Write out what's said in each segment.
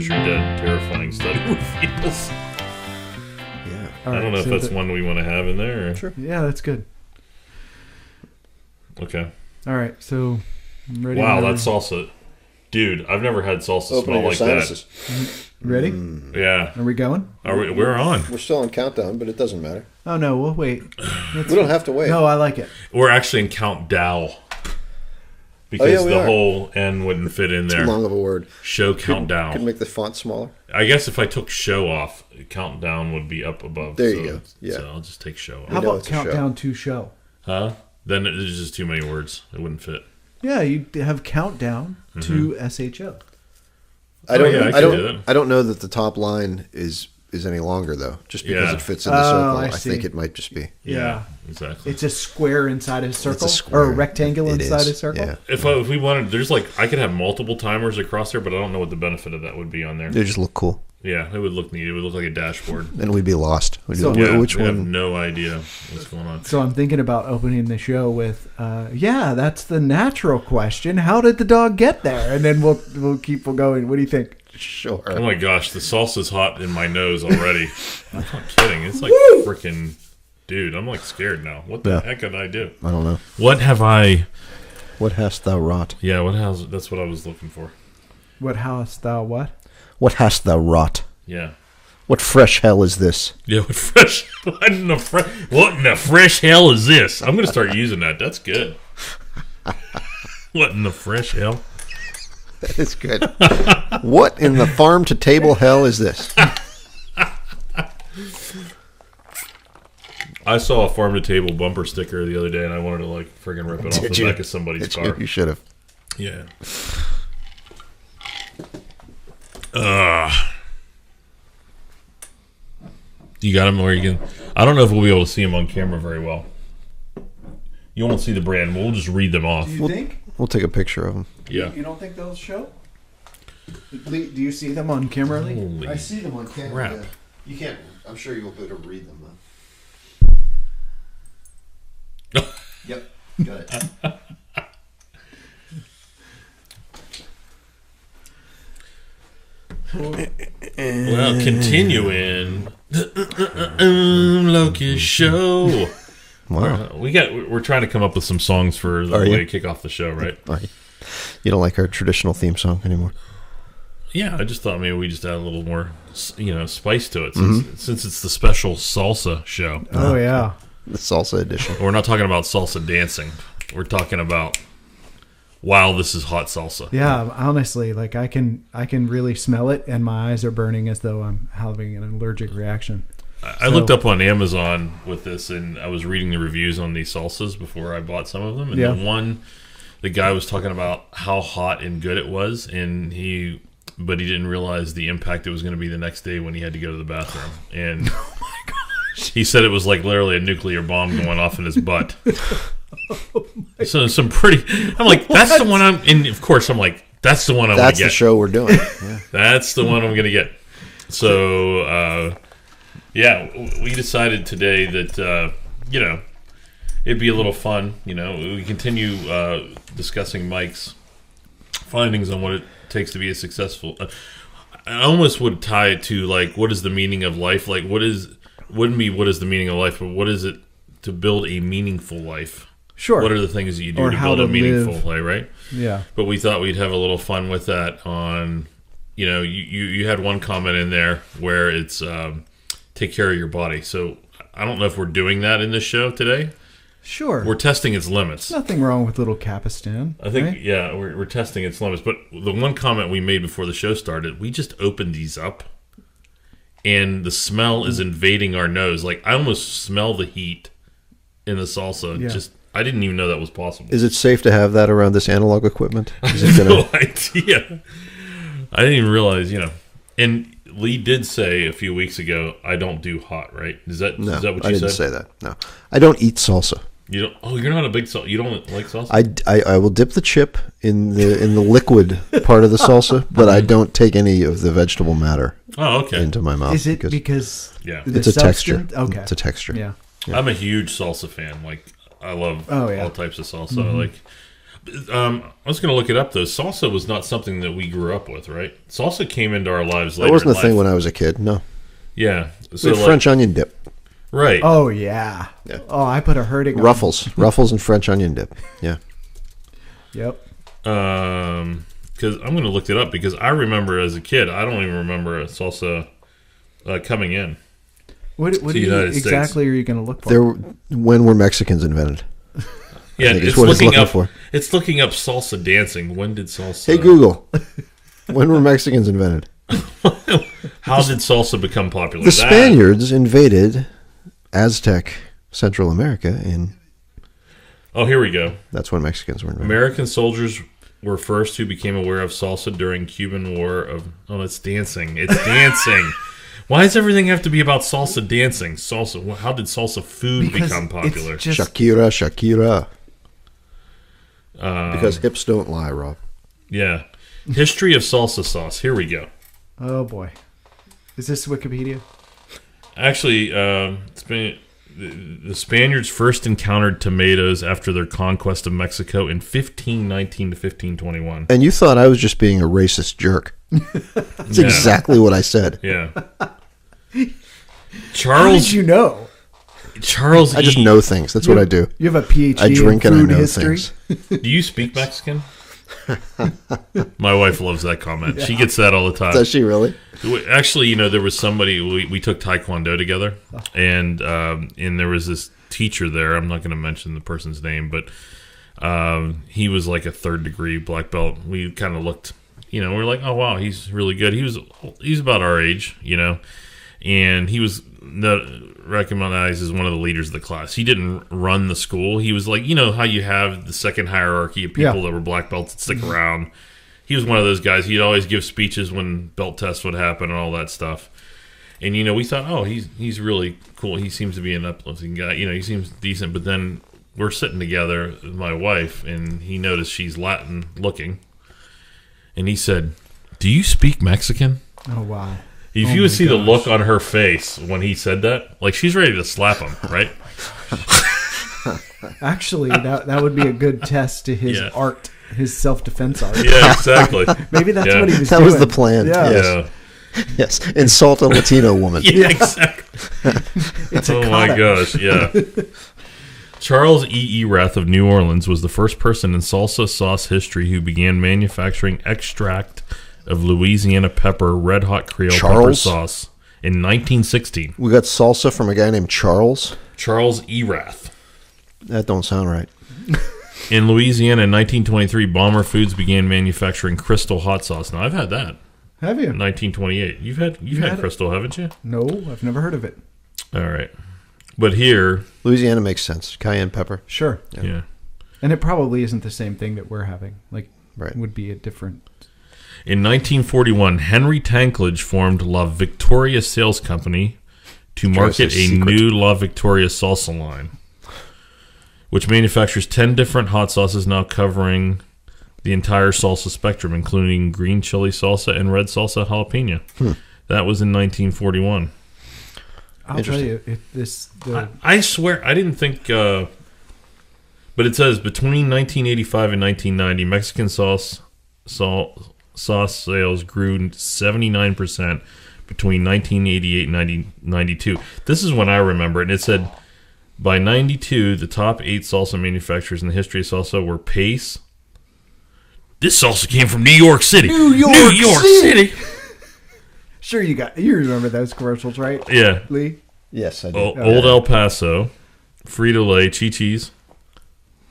As Your Dead, terrifying study reveals. Yeah. I don't know if that's one we want to have in there. Or... Sure. Yeah, that's good. Okay. All right, so I'm ready. Wow, that salsa. Dude, I've never had salsa smell like sinuses. that. Ready? Yeah. Are we going? We're on. We're still on countdown, but it doesn't matter. Oh, no, we'll wait. We don't have to wait. No, I like it. We're actually in countdown. Because the whole N wouldn't fit in there. Too long of a word. Show countdown. Could make the font smaller. I guess if I took show off, countdown would be up above. There you go. Yeah. So I'll just take show off. How about countdown to show? Huh? Then there's just too many words. It wouldn't fit. Yeah, you have countdown to SHO. I don't know that the top line is any longer though. Just because it fits in the circle, I think it might just be. Yeah, exactly. It's a square inside a circle, or a rectangle inside a circle. Yeah. If we wanted, I could have multiple timers across there, but I don't know what the benefit of that would be on there. They just look cool. Yeah, it would look neat. It would look like a dashboard. And we'd be lost. Which one? Have no idea what's going on. So I'm thinking about opening the show with, that's the natural question. How did the dog get there? And then we'll keep going. What do you think? Sure. Oh my gosh, the salsa's hot in my nose already. I'm not kidding. It's like freaking, dude. I'm like scared now. What the heck did I do? I don't know. What hast thou wrought? Yeah, that's what I was looking for. What hast thou what? What hast thou wrought? Yeah. What fresh hell is this? Yeah, what in the fresh hell is this? I'm going to start using that. That's good. What in the fresh hell? That is good. What in the farm to table hell is this? I saw a farm to table bumper sticker the other day, and I wanted to friggin' rip it off the back of somebody's car. You should have. Yeah. You got them where you can. I don't know if we'll be able to see them on camera very well. You won't see the brand. We'll just read them off. Do you think? We'll take a picture of them. Yeah. You don't think they'll show? Lee, do you see them on camera, Lee? Holy I see them on camera. crap. Yeah. You can't. I'm sure you'll be able to read them though. Yep. Got it. Well, continuing Locust Show. Wow. We're trying to come up with some songs for the way to kick off the show, right? You don't like our traditional theme song anymore? Yeah, I just thought maybe we just add a little more, spice to it since it's the special salsa show. Oh yeah, the salsa edition. We're not talking about salsa dancing. We're talking about wow, this is hot salsa. Yeah, honestly, I can really smell it, and my eyes are burning as though I'm having an allergic reaction. I looked up on Amazon with this, and I was reading the reviews on these salsas before I bought some of them. And the guy was talking about how hot and good it was, but he didn't realize the impact it was going to be the next day when he had to go to the bathroom. And oh my gosh, he said it was like literally a nuclear bomb going off in his butt. So some pretty. I'm like, that's the one and of course I'm like, that's the one I want to get. That's the show we're doing. Yeah. That's the one I'm going to get. So, we decided today that, it'd be a little fun. We continue discussing Mike's findings on what it takes to be a successful. I almost would tie it to what is the meaning of life? What is the meaning of life, but what is it to build a meaningful life? Sure. What are the things that you do to build a meaningful life, right? Yeah. But we thought we'd have a little fun with that on, you had one comment in there where it's take care of your body. So I don't know if we're doing that in this show today. Sure. We're testing its limits. Nothing wrong with little Capistan. I think, right? we're testing its limits. But the one comment we made before the show started, we just opened these up, and the smell is invading our nose. I almost smell the heat in the salsa. Yeah. I didn't even know that was possible. Is it safe to have that around this analog equipment? I have no idea. I didn't even realize, And Lee did say a few weeks ago, I don't do hot, right? Is that what you said? I didn't say that. No. I don't eat salsa. You don't? Oh, you're not a big salsa. You don't like salsa? I will dip the chip in the liquid part of the salsa, but I don't take any of the vegetable matter into my mouth. Is it because it's a texture? Okay. It's a texture. Yeah. I'm a huge salsa fan. I love all types of salsa. Mm-hmm. I was going to look it up, though. Salsa was not something that we grew up with, right? Salsa came into our lives later. That wasn't in a thing life. when I was a kid. No. Yeah. So like, French onion dip. Right. Oh, yeah. Oh, I put a hurting on. Ruffles and French onion dip. Yeah. Yep. Because I'm going to look it up because I remember as a kid, I don't even remember a salsa coming in. What exactly are you going to look for? When were Mexicans invented? Yeah, it's what looking looking up. For. It's looking up salsa dancing. When did salsa? Hey Google, when were Mexicans invented? How did salsa become popular? The Spaniards invaded Aztec Central America, and here we go. That's when Mexicans were invented. American soldiers were first who became aware of salsa during Cuban War of. Oh, it's dancing. It's dancing. Why does everything have to be about salsa dancing? Salsa. How did salsa food become popular? Shakira. Because hips don't lie, Rob. Yeah. History of salsa sauce. Here we go. Oh, boy. Is this Wikipedia? Actually, the Spaniards first encountered tomatoes after their conquest of Mexico in 1519 to 1521. And you thought I was just being a racist jerk. That's exactly what I said. Yeah. How did you know? I just know things. That's what I do. You have a PhD I drink in and I food know history? things. Do you speak Mexican? My wife loves that comment. Yeah. She gets that all the time. Does she really? Actually, there was somebody, we took Taekwondo together, and there was this teacher there. I'm not going to mention the person's name, but he was like a 3rd degree black belt. We kind of looked, we're like, oh, wow, he's really good. He's about our age, and he was recognized as one of the leaders of the class. He didn't run the school. He was like, how you have the second hierarchy of people that were black belts that stick around. He was one of those guys. He'd always give speeches when belt tests would happen and all that stuff. And, we thought, oh, he's really cool. He seems to be an uplifting guy. He seems decent. But then we're sitting together with my wife, and he noticed she's Latin looking. And he said, "Do you speak Mexican?" Oh, wow. If you would see the look on her face when he said that, like she's ready to slap him, right? Actually, that would be a good test to his art, his self-defense art. Yeah, exactly. Maybe that's what he was doing. That was the plan. Yeah. Yes. Insult a Latino woman. Yeah, exactly. Oh my gosh, yeah. Charles E. Erath of New Orleans was the first person in salsa sauce history who began manufacturing extract of Louisiana pepper red hot Creole pepper sauce in 1916. We got salsa from a guy named Charles. Charles Erath. That don't sound right. In Louisiana in 1923, Bomber Foods began manufacturing Crystal hot sauce. Now I've had that. Have you? 1928. You've had Crystal, haven't you? No, I've never heard of it. All right. But here, Louisiana makes sense. Cayenne pepper. Sure. Yeah. And it probably isn't the same thing that we're having. Like, right. It would be a different. In 1941, Henry Tankledge formed La Victoria Sales Company to market a new La Victoria salsa line, which manufactures 10 different hot sauces now covering the entire salsa spectrum, including green chili salsa and red salsa jalapeno. That was in 1941. I'll tell you, I swear, I didn't think... but it says, between 1985 and 1990, Mexican sauce sales grew 79% between 1988 and 1992. This is when I remember it, and it said, by 92, the top 8 salsa manufacturers in the history of salsa were Pace. This salsa came from New York City. New York City. Sure, you remember those commercials, right? Yeah. Lee? Yes, I do. Old El Paso, Frito-Lay, Chi-Chi's,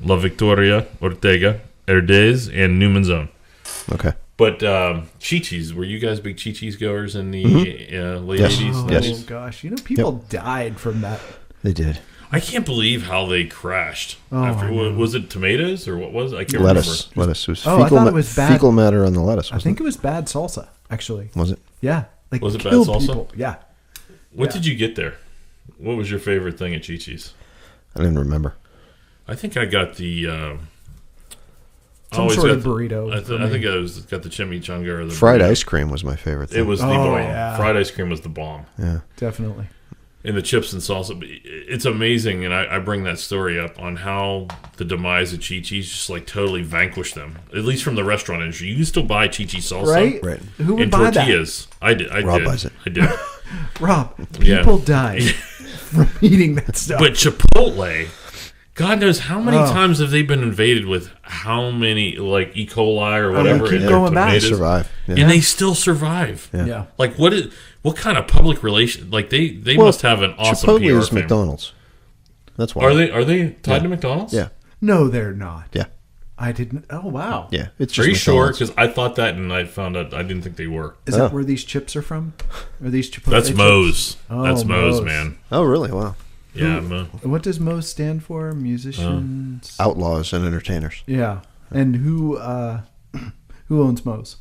La Victoria, Ortega, Herdez, and Newman's Own. Okay. But Chi-Chi's, were you guys big Chi-Chi's goers in the late 80s? Oh, gosh. People died from that. They did. I can't believe how they crashed. Oh, was it tomatoes or what was it? I can't Lettuce. remember. Lettuce. It was I thought it was bad. Fecal matter on the lettuce. I think it was bad salsa, actually. Was it? Yeah. Was it bad salsa? People. Yeah. What did you get there? What was your favorite thing at Chi-Chi's? I didn't remember. I think I got the... some sort of burrito. I think I got the chimichanga or the fried burrito. ice cream was my favorite thing. It was the bomb. Yeah. Fried ice cream was the bomb. Yeah, definitely. in the chips and salsa. It's amazing, and I bring that story up on how the demise of Chi-Chi's just like totally vanquished them. At least from the restaurant industry, you can still buy Chi-Chi salsa, Right. Who would in buy tortillas. I did. Rob buys it. I did. Rob, people died from eating that stuff. But Chipotle, God knows how many times have they been invaded with how many like E. coli or whatever. keep in going their back. They tomatoes, survive. Yeah. and they still survive. Yeah. Like what kind of public relation? Like they Well, must have an awesome Chipotle PR is family. McDonald's. That's why. Are they tied to McDonald's? Yeah. No, they're not. Yeah. I didn't. Oh, wow. Yeah. It's just Are you sure? McDonald's. Because I thought that, and I found out I didn't think they were. Is that where these chips are from? Are these Chipotle That's chips? Moe's. Oh, That's Moe's, Moe's. man. Oh, really? Wow. Yeah, Mo. What does Moe's stand for? Musicians. Outlaws and entertainers. Yeah. And who owns Moe's?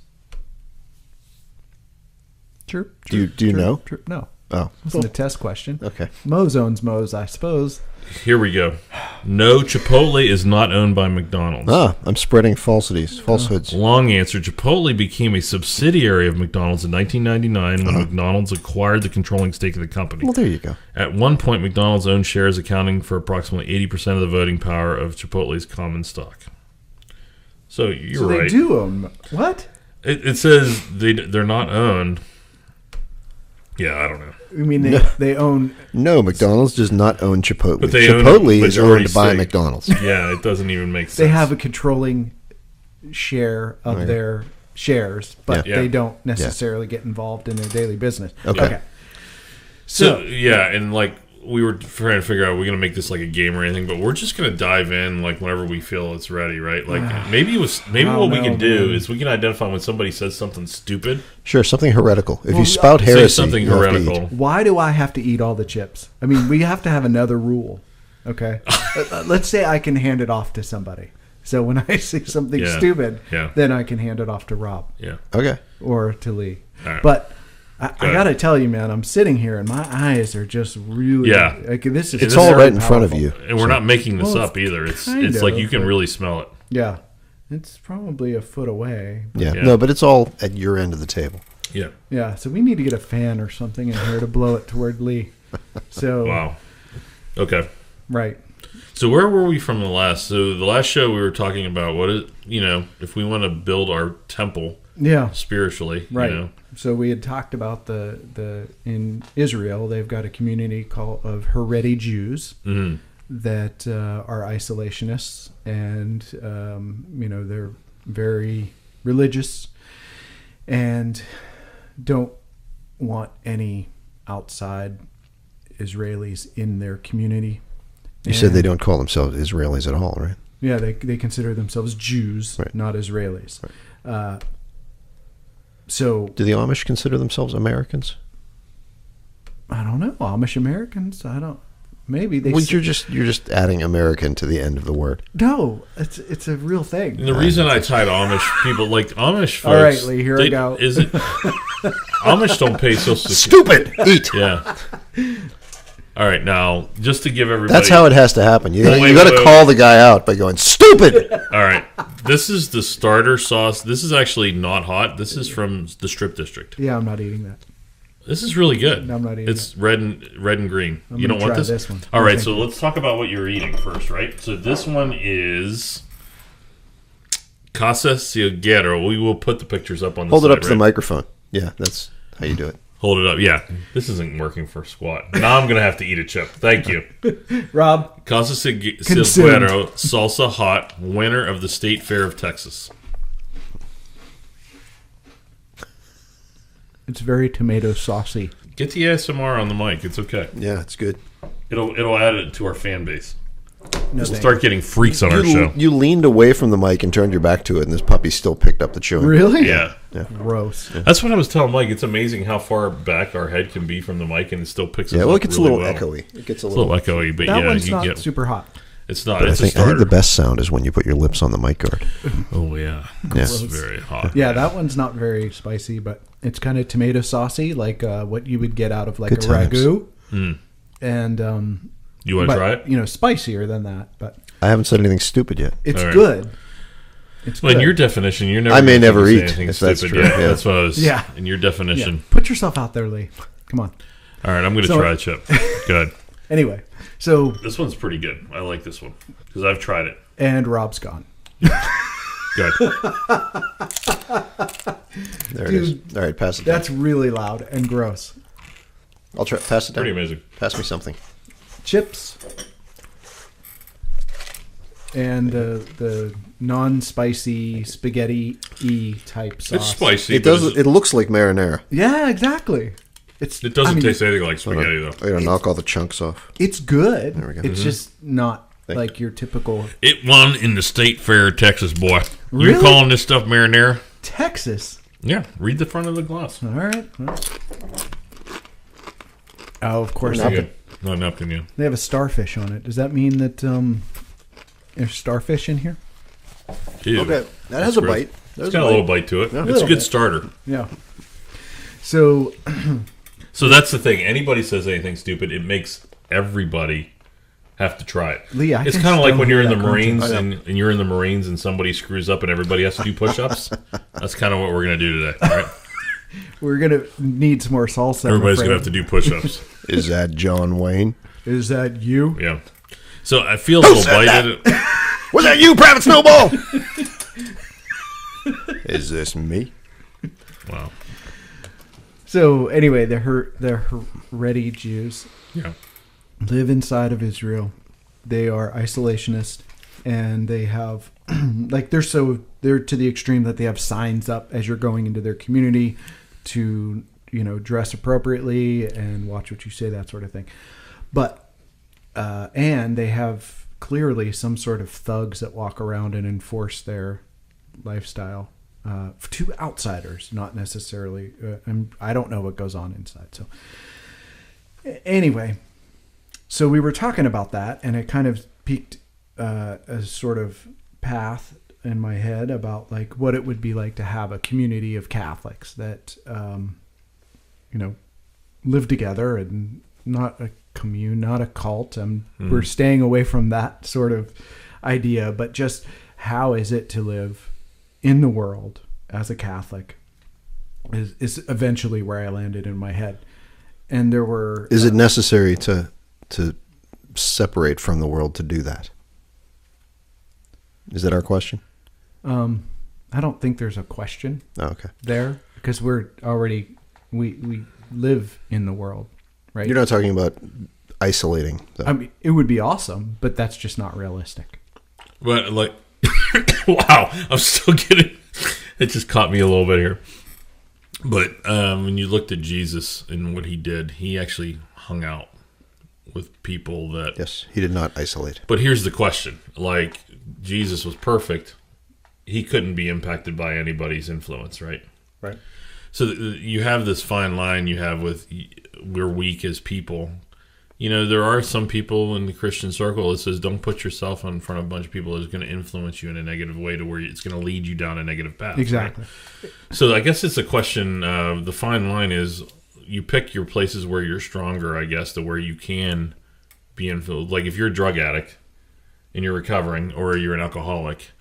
Chirp. Do you know? Chirp. No. Oh. It's a test question. Okay. Moe's owns Moe's, I suppose. Here we go. No, Chipotle is not owned by McDonald's. I'm spreading falsehoods. Long answer. Chipotle became a subsidiary of McDonald's in 1999 when McDonald's acquired the controlling stake of the company. Well, there you go. At one point, McDonald's owned shares accounting for approximately 80% of the voting power of Chipotle's common stock. So you're So right. they do own. What? It says they're not owned. Yeah, I don't know. I mean, they own. No, McDonald's does not own Chipotle. But they own a Chipotle is majority owned by stake. McDonald's. Yeah, it doesn't even make sense. They have a controlling share of their shares, but Yeah. they don't necessarily get involved in their daily business. Okay. So yeah, and like we were trying to figure out, we're going to make this like a game or anything, but we're just going to dive in like whenever we feel it's ready, right? Like maybe what we can do is we can identify when somebody says something stupid. Sure, something heretical. If Well, you spout Say heresy, something you have to eat. heretical. Why do I have to eat all the chips? I mean, we have to have another rule. Okay. Let's say I can hand it off to somebody. So when I say something stupid, then I can hand it off to Rob. Yeah. Okay. Or to Lee. All right. But I got to tell you, man, I'm sitting here and my eyes are just really like this is It's very all right in front of powerful. you. And we're not making this up either. It's like you can really smell it. Yeah. It's probably a foot away. Yeah. No, but it's all at your end of the table. Yeah. Yeah, so we need to get a fan or something in here to blow it toward Lee. So Wow. Okay. Right. So where were we from the last? So the last show we were talking about what is, if we want to build our temple spiritually, right. So we had talked about the in Israel they've got a community called of Haredi Jews that are isolationists, and they're very religious and don't want any outside Israelis in their community. You said they don't call themselves Israelis at all, right? Yeah, they consider themselves Jews, not Israelis. Right. So do the Amish consider themselves Americans? I don't know. Amish Americans? I don't. Maybe they. Well, you're just adding American to the end of the word. No, it's a real thing. And the reason I tied Amish people, like Amish folks. All right, Lee, here I go. Is it Amish don't pay Social Security? Stupid. Eat. Yeah. All right, now just to give everybody. That's how it has to happen. You got to wait. call the guy out by going stupid. All right, this is the starter sauce. This is actually not hot. This is from the Strip District. Yeah, I'm not eating that. This is really good. No, I'm not eating It's red and green. I'm You don't gonna want try this? this one. All right, Thank so you. let's talk about what you're eating first, right? So this one is Casa Cieguero. We will put the pictures up on the Hold it site, up to right? the microphone. Yeah, that's how you do it. Hold it up. Yeah. This isn't working for squat. Now I'm going to have to eat a chip. Thank you. Rob. Casa Cieguero Salsa Hot, winner of the State Fair of Texas. It's very tomato saucy. Get the ASMR on the mic. It's okay. Yeah, it's good. It'll add it to our fan base. No, We'll start getting freaks on our show. You leaned away from the mic and turned your back to it, and this puppy still picked up the chewing. Really? Yeah. Gross. That's what I was telling Mike. It's amazing how far back our head can be from the mic, and it still picks us Yeah, up well, it gets really a little well. echoey. It gets a It's little. echoey, but That yeah, one's you not get super hot. it's not. But It's I a think starter. the best sound is when you put your lips on the mic guard. Oh yeah, it's very hot. Yeah, that one's not very spicy, but it's kind of tomato saucy, like what you would get out of like Good a times. ragu. And You want to try it? Spicier than that, but I haven't said anything stupid yet. it's All right. good. It's Well, in good. your definition, you're never. I may gonna never say eat, anything if that's stupid. true. Yeah, Yeah. that's what I was. Yeah. In your definition. Put yourself out there, Lee. Come on. All right, I'm going to try a chip. Good. Anyway, so this one's pretty good. I like this one because I've tried it. And Rob's gone. Good. There it is. All right, pass it down. That's really loud and gross. I'll try. Pass it down. Pretty amazing. Pass me something. Chips. And the non-spicy spaghetti-y type sauce. It's spicy. It does. It looks like marinara. Yeah, exactly. It doesn't taste anything like spaghetti, though. I'm gonna knock all the chunks off. It's good. There we go. It's just not like your typical... It won in the State Fair, Texas, boy. Really? You calling this stuff marinara? Texas? Yeah, read the front of the glass. All right. Well. Oh, of course. Not napkin, yeah. They have a starfish on it. Does that mean that there's starfish in here? Ew. Okay, that has a bite. It's got a little bite to it. Yeah. It's a good starter. Yeah. So... So that's the thing. Anybody says anything stupid, it makes everybody have to try it. Lee, it's kind of like when you're in the Marines and you're in the Marines and somebody screws up and everybody has to do push-ups. That's kind of what we're going to do today. All right? We're going to need some more salsa. Everybody's going to have to do push-ups. Is that John Wayne? Is that you? Yeah. So I feel a little bited. Was that you, Private Snowball? Is this me? Wow. So anyway, the Haredi Jews live inside of Israel. They are isolationist, and they have they're to the extreme that they have signs up as you're going into their community to dress appropriately and watch what you say, that sort of thing. But and they have clearly some sort of thugs that walk around and enforce their lifestyle. To outsiders, not necessarily. I don't know what goes on inside. So anyway, so we were talking about that, and it kind of piqued a sort of path in my head about like what it would be like to have a community of Catholics that live together and not a commune, not a cult. We're staying away from that sort of idea, but just how is it to live in the world as a Catholic is eventually where I landed in my head. And there were... Is it necessary to separate from the world to do that? Is that our question? I don't think there's a question there, because we're already... We live in the world, right? You're not talking about isolating, though. I mean, it would be awesome, but that's just not realistic. But like... Wow, I'm still getting... It just caught me a little bit here. But when you looked at Jesus and what he did, he actually hung out with people that... Yes, he did not isolate. But here's the question. Like, Jesus was perfect. He couldn't be impacted by anybody's influence, right? Right. So you have this fine line you have with we're weak as people. There are some people in the Christian circle that says don't put yourself in front of a bunch of people that's going to influence you in a negative way to where it's going to lead you down a negative path. Exactly. Right? So I guess it's a question. The fine line is you pick your places where you're stronger, I guess, to where you can be influenced. Like if you're a drug addict and you're recovering, or you're an alcoholic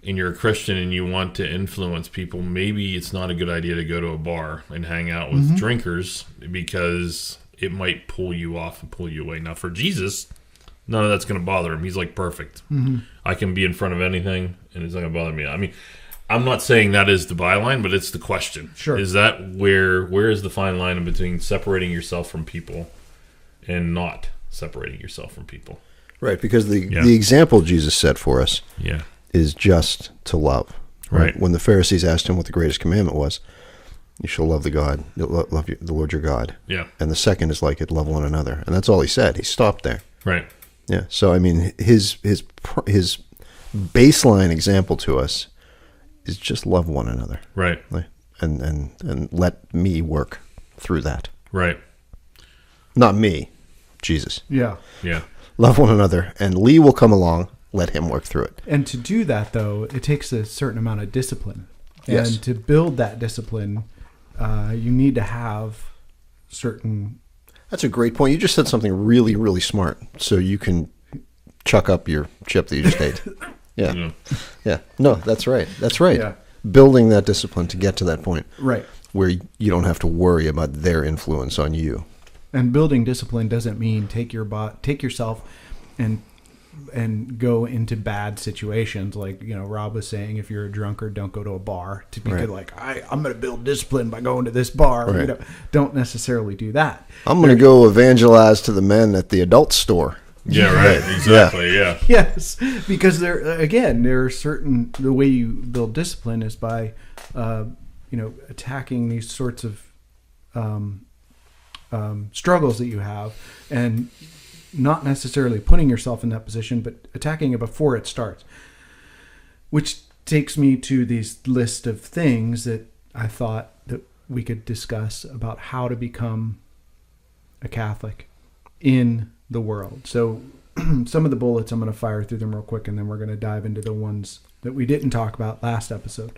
and you're a Christian and you want to influence people, maybe it's not a good idea to go to a bar and hang out with drinkers because... it might pull you off and pull you away. Now, for Jesus, none of that's going to bother him. He's like perfect. I can be in front of anything, and it's not going to bother me. I mean, I'm not saying that is the byline, but it's the question. Sure. Is that where is the fine line in between separating yourself from people and not separating yourself from people? Right, because the example Jesus set for us is just to love. Right. When the Pharisees asked him what the greatest commandment was, you shall love the Lord your God. Yeah. And the second is like it, love one another. And that's all he said. He stopped there. Right. Yeah. So, I mean, his baseline example to us is just love one another. Right. And let me work through that. Right. Not me, Jesus. Yeah. Yeah. Love one another, and Lee will come along, let him work through it. And to do that, though, it takes a certain amount of discipline. Yes. And to build that discipline, you need to have certain... That's a great point. You just said something really, really smart, so you can chuck up your chip that you just ate. Yeah. Yeah. No, that's right. That's right. Yeah. Building that discipline to get to that point. Right. Where you don't have to worry about their influence on you. And building discipline doesn't mean take yourself and go into bad situations. Like, Rob was saying, if you're a drunkard, don't go to a bar to be good. Like, I'm going to build discipline by going to this bar. Right. Don't necessarily do that. I'm going to go evangelize to the men at the adult store. Yeah, right. Exactly. Yeah. Yes, because there are certain, the way you build discipline is by, attacking these sorts of struggles that you have, and not necessarily putting yourself in that position, but attacking it before it starts. Which takes me to these list of things that I thought that we could discuss about how to become a Catholic in the world. So some of the bullets, I'm going to fire through them real quick, and then we're going to dive into the ones that we didn't talk about last episode.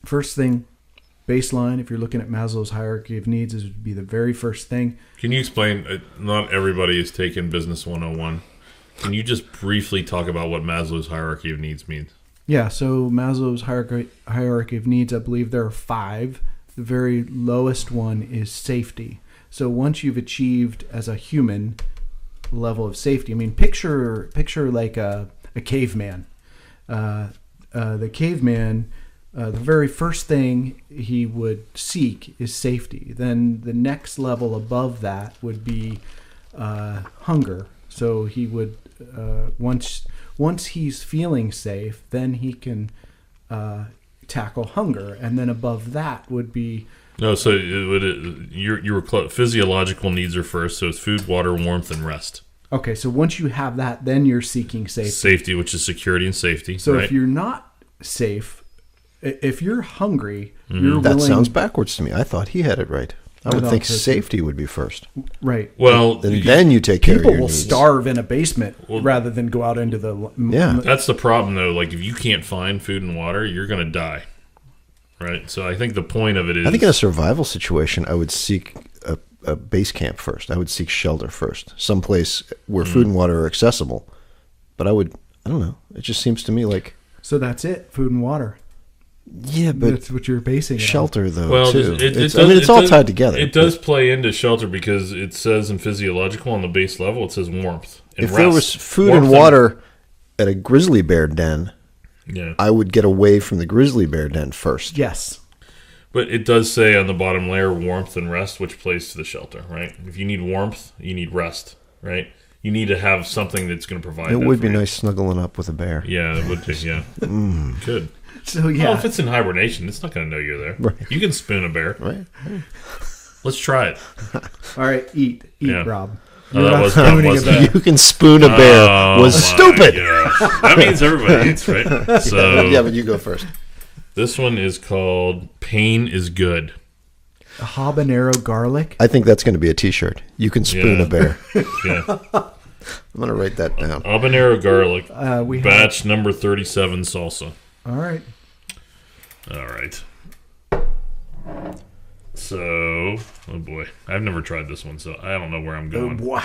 First thing, baseline, if you're looking at Maslow's hierarchy of needs, this would be the very first thing. Can you explain, not everybody is taking Business 101. Can you just briefly talk about what Maslow's hierarchy of needs means? Yeah, so Maslow's hierarchy of needs, I believe there are 5. The very lowest one is safety. So once you've achieved as a human level of safety, I mean, picture like a caveman. The caveman, the very first thing he would seek is safety. Then the next level above that would be hunger. So he would once he's feeling safe, then he can tackle hunger, and then above that would be. No, so you were close. Physiological needs are first, so it's food, water, warmth, and rest. Okay, so once you have that, then you're seeking safety. Safety, which is security and safety. So right? if you're not safe, if you're hungry, Mm-hmm. you're willing. That sounds backwards to me. I thought he had it right. I would think safety would be first. Right. Well, And then you take care of People your will needs. starve in a basement rather than go out into the. Yeah. that's the problem, though. Like, if you can't find food and water, you're going to die. Right? So I think the point of it is... I think in a survival situation, I would seek a base camp first. I would seek shelter first. Someplace where food and water are accessible. But I don't know. It just seems to me like... So that's it, food and water. Yeah, but That's what you're basing it on. shelter, though, Well, too. it's all tied together. It does play into shelter because it says in physiological on the base level, it says warmth and If rest. there was food Warmth and water at a grizzly bear den, yeah. I would get away from the grizzly bear den first. Yes. But it does say on the bottom layer warmth and rest, which plays to the shelter, right? If you need warmth, you need rest, right? You need to have something that's going to provide It that would for be you. nice snuggling up with a bear. Yeah, it would be, yeah. Good. So yeah. Well, if it's in hibernation, it's not going to know you're there. Right. You can spoon a bear. Right? Let's try it. All right, eat, Yeah. Rob. Oh, You're that not was spooning a wasn't bear. You can spoon a bear was my stupid. gosh. That means everybody eats, right? So Yeah, but you go first. this one is called Pain is Good. A habanero garlic. I think that's going to be a T-shirt. You can spoon Yeah. a bear. Yeah. I'm going to write that down. Habanero garlic. We have. Batch number 37 salsa. All right. All right. So, oh boy. I've never tried this one, so I don't know where I'm going. Boy.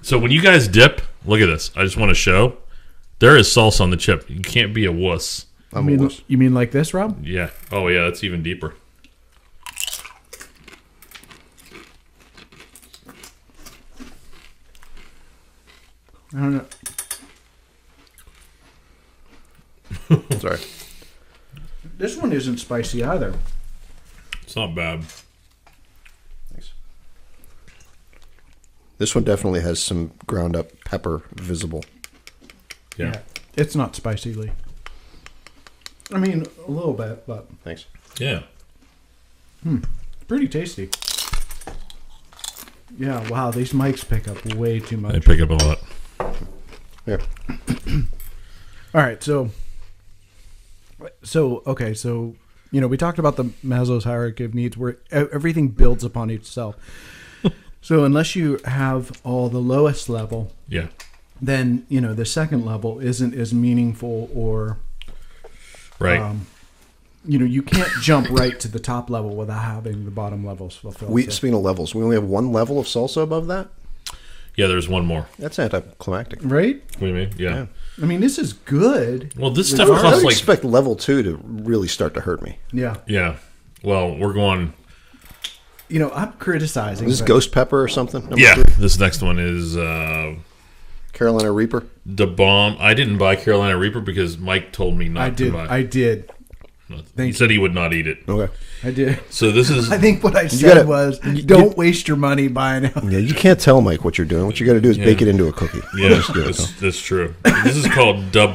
So when you guys dip, look at this. I just want to show. There is salsa on the chip. You can't be a wuss. You mean like this, Rob? Yeah. Oh, yeah, that's even deeper. I don't know. Sorry. This one isn't spicy either. It's not bad. Thanks. This one definitely has some ground up pepper visible. Yeah. It's not spicy, Lee. I mean, a little bit, but Thanks. Yeah. pretty tasty. Yeah, wow, these mics pick up way too much. They pick up a lot. Here. All right, so okay, so we talked about the Maslow's hierarchy of needs, where everything builds upon itself. So unless you have all the lowest level, Yeah. then the second level isn't as meaningful, or Right. you can't jump right to the top level without having the bottom levels fulfilled. So- Speaking of levels, we only have one level of salsa above that? Yeah, there's one more. That's anticlimactic. right? What do you mean? Yeah. I mean, this is good. Well, this stuff I would costs like... expect level 2 to really start to hurt me. Yeah. Yeah. Well, we're going... I'm criticizing. Is this but- ghost pepper or something? Number Yeah, 3? this next one is Carolina Reaper. the bomb. I didn't buy Carolina Reaper because Mike told me not to buy. I did. He said he would not eat it. Okay. I did. So this is I think what I said gotta- was, don't waste your money buying it. Yeah, you can't tell Mike what you're doing. What you got to do is bake it into a cookie. yeah, Just give it to him. that's true. This is called Da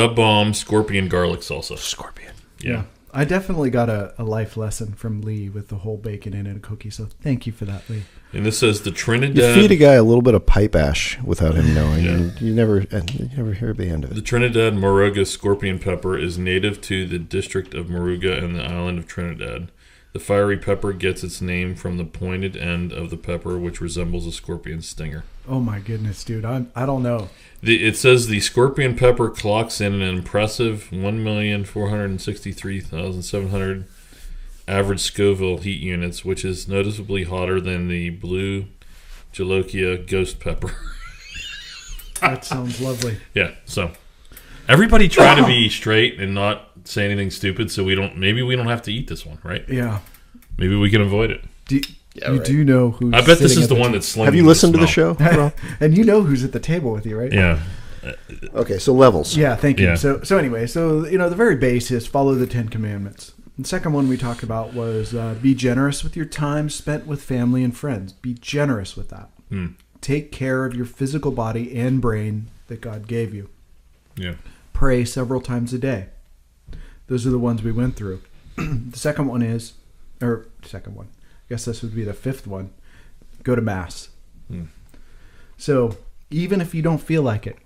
Bomb Scorpion Garlic Salsa. Scorpion. Yeah. I definitely got a life lesson from Lee with the whole bacon in a cookie. So thank you for that, Lee. And this says the You Trinidad. feed a guy a little bit of pipe ash without him knowing, Yeah. and you never hear the end of The it. Trinidad Moruga scorpion pepper is native to the district of Moruga and the island of Trinidad. The fiery pepper gets its name from the pointed end of the pepper, which resembles a scorpion's stinger. Oh my goodness, dude. I don't know. It says the scorpion pepper clocks in an impressive 1,463,700 average Scoville heat units, which is noticeably hotter than the blue Jolokia ghost pepper. That sounds lovely. Yeah, so everybody try to be straight and not say anything stupid, so maybe we don't have to eat this one, right? Yeah. Maybe we can avoid it. Do right. do know who's I bet this sitting is at the one that's slinging. Have you listened to the show, smell? bro? And you know who's at the table with you, right? Yeah. Okay, so levels. Yeah, thank you. Yeah. So anyway, the very base is follow the 10 Commandments. The second one we talked about was be generous with your time spent with family and friends. Be generous with that. Take care of your physical body and brain that God gave you. Yeah. Pray several times a day. Those are the ones we went through. The second one, I guess this would be the fifth one. Go to Mass. So even if you don't feel like it,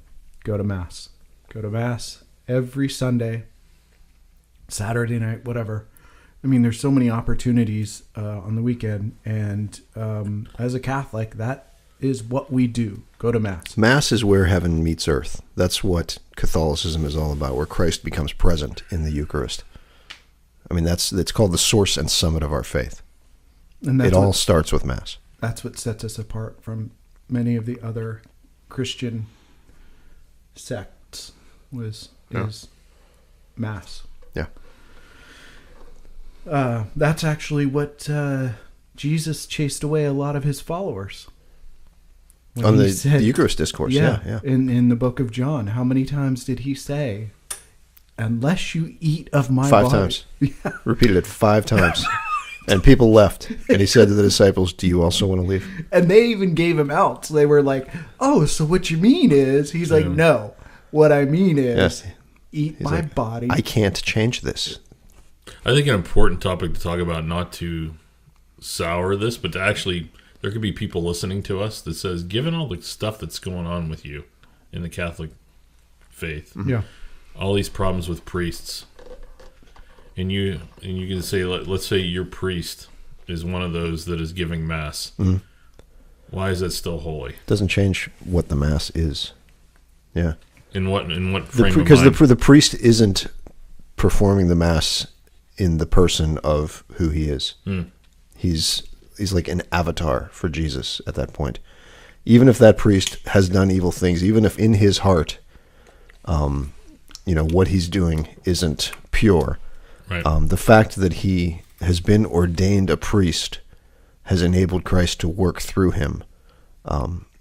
go to Mass. Go to Mass every Sunday, Saturday night, whatever. I mean, there's so many opportunities on the weekend, and as a Catholic, that is what we do. Go to Mass. Mass is where heaven meets earth. That's what Catholicism is all about, where Christ becomes present in the Eucharist. I mean, it's called the source and summit of our faith. And It all starts with Mass. That's what sets us apart from many of the other Christian sects is Mass. Yeah. That's actually what Jesus chased away a lot of his followers. When On he the said- Eucharist discourse. Yeah. In the book of John, how many times did he say, "Unless you eat of my 5 body"? times. Repeated it 5 times. And people left. And he said to the disciples, do you also want to leave? And they even gave him out. So they were like, "Oh, so what you mean is?" He's like, "No, what I mean is, Yes. eat my body." I can't change this. I think an important topic to talk about, not to sour this, but to actually, there could be people listening to us that says, given all the stuff that's going on with you in the Catholic faith, Yeah. all these problems with priests, and you can say, let's say your priest is one of those that is giving Mass. Why is that still holy? Doesn't change what the Mass is. Yeah. In what frame Because of mind? the priest isn't performing the Mass in the person of who he is. He's like an avatar for Jesus at that point. Even if that priest has done evil things, even if in his heart, what he's doing isn't pure, Right. the fact that he has been ordained a priest has enabled Christ to work through him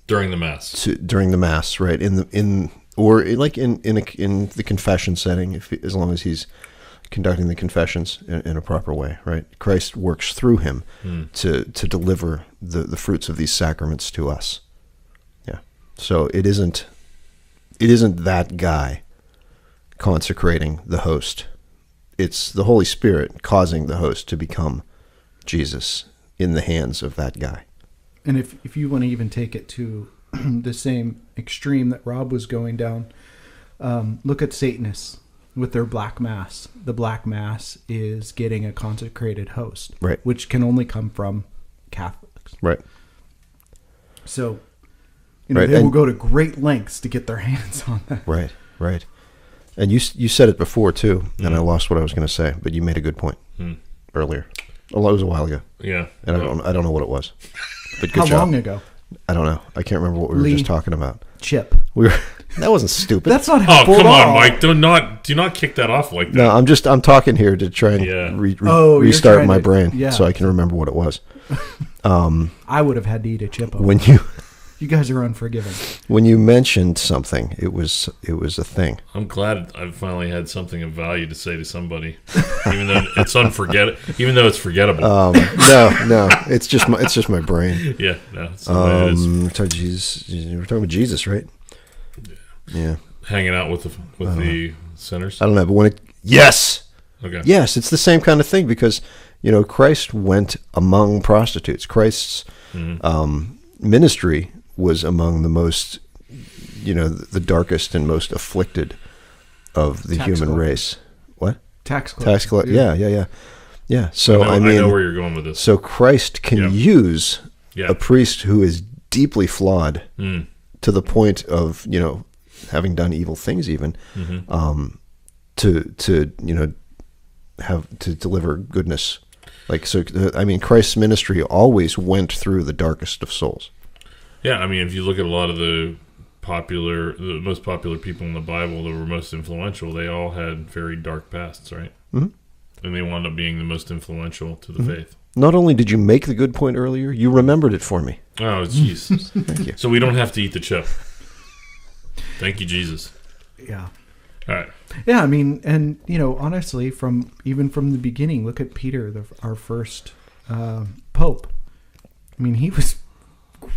During the Mass. during the Mass, right? In the confession setting, as long as he's conducting the confessions in a proper way, right? Christ works through him to deliver the fruits of these sacraments to us. Yeah. So it isn't that guy consecrating the host. It's the Holy Spirit causing the host to become Jesus in the hands of that guy. And if you want to even take it to the same extreme that Rob was going down, look at Satanists with their Black Mass. The Black Mass is getting a consecrated host, Right. which can only come from Catholics. Right. So, Right, they will and- go to great lengths to get their hands on that. Right. Right. And you said it before too, and I lost what I was going to say, but you made a good point earlier. Well, it was a while ago, Yeah. and I don't know what it was. But good How job. long ago? I don't know. I can't remember what we were Lee. just talking about. Chip. We were That wasn't stupid. That's not Oh, helpful come at on, all. Mike. Do not kick that off like that. No, I'm talking here to try and Yeah. You're restart trying my to- brain yeah. so I can remember what it was. I would have had to eat a chip. When You guys are unforgiving. when you mentioned something, it was a thing. I'm glad I've finally had something of value to say to somebody, even though even though it's forgettable. No, it's just my brain. Yeah, no, it's the way it is. We're talking about Jesus, right? Yeah. Hanging out with the sinners. I don't know, but yes, Okay. it's the same kind of thing because Christ went among prostitutes. Christ's ministry was among the most, the darkest and most afflicted of the Tax human collector. race. What? Tax collector. Tax collector. Yeah. So I know where you're going with this. so Christ can use Yeah. a priest who is deeply flawed to the point of having done evil things, even to have to deliver goodness. Christ's ministry always went through the darkest of souls. Yeah, I mean, if you look at a lot of the most popular people in the Bible that were most influential, they all had very dark pasts, right? Mm-hmm. And they wound up being the most influential to the faith. Not only did you make the good point earlier, you remembered it for me. Oh, jeez. Thank you. So we don't have to eat the chip. Thank you, Jesus. Yeah. All right. Yeah, I mean, and honestly, from the beginning, look at Peter, our first pope. I mean, he was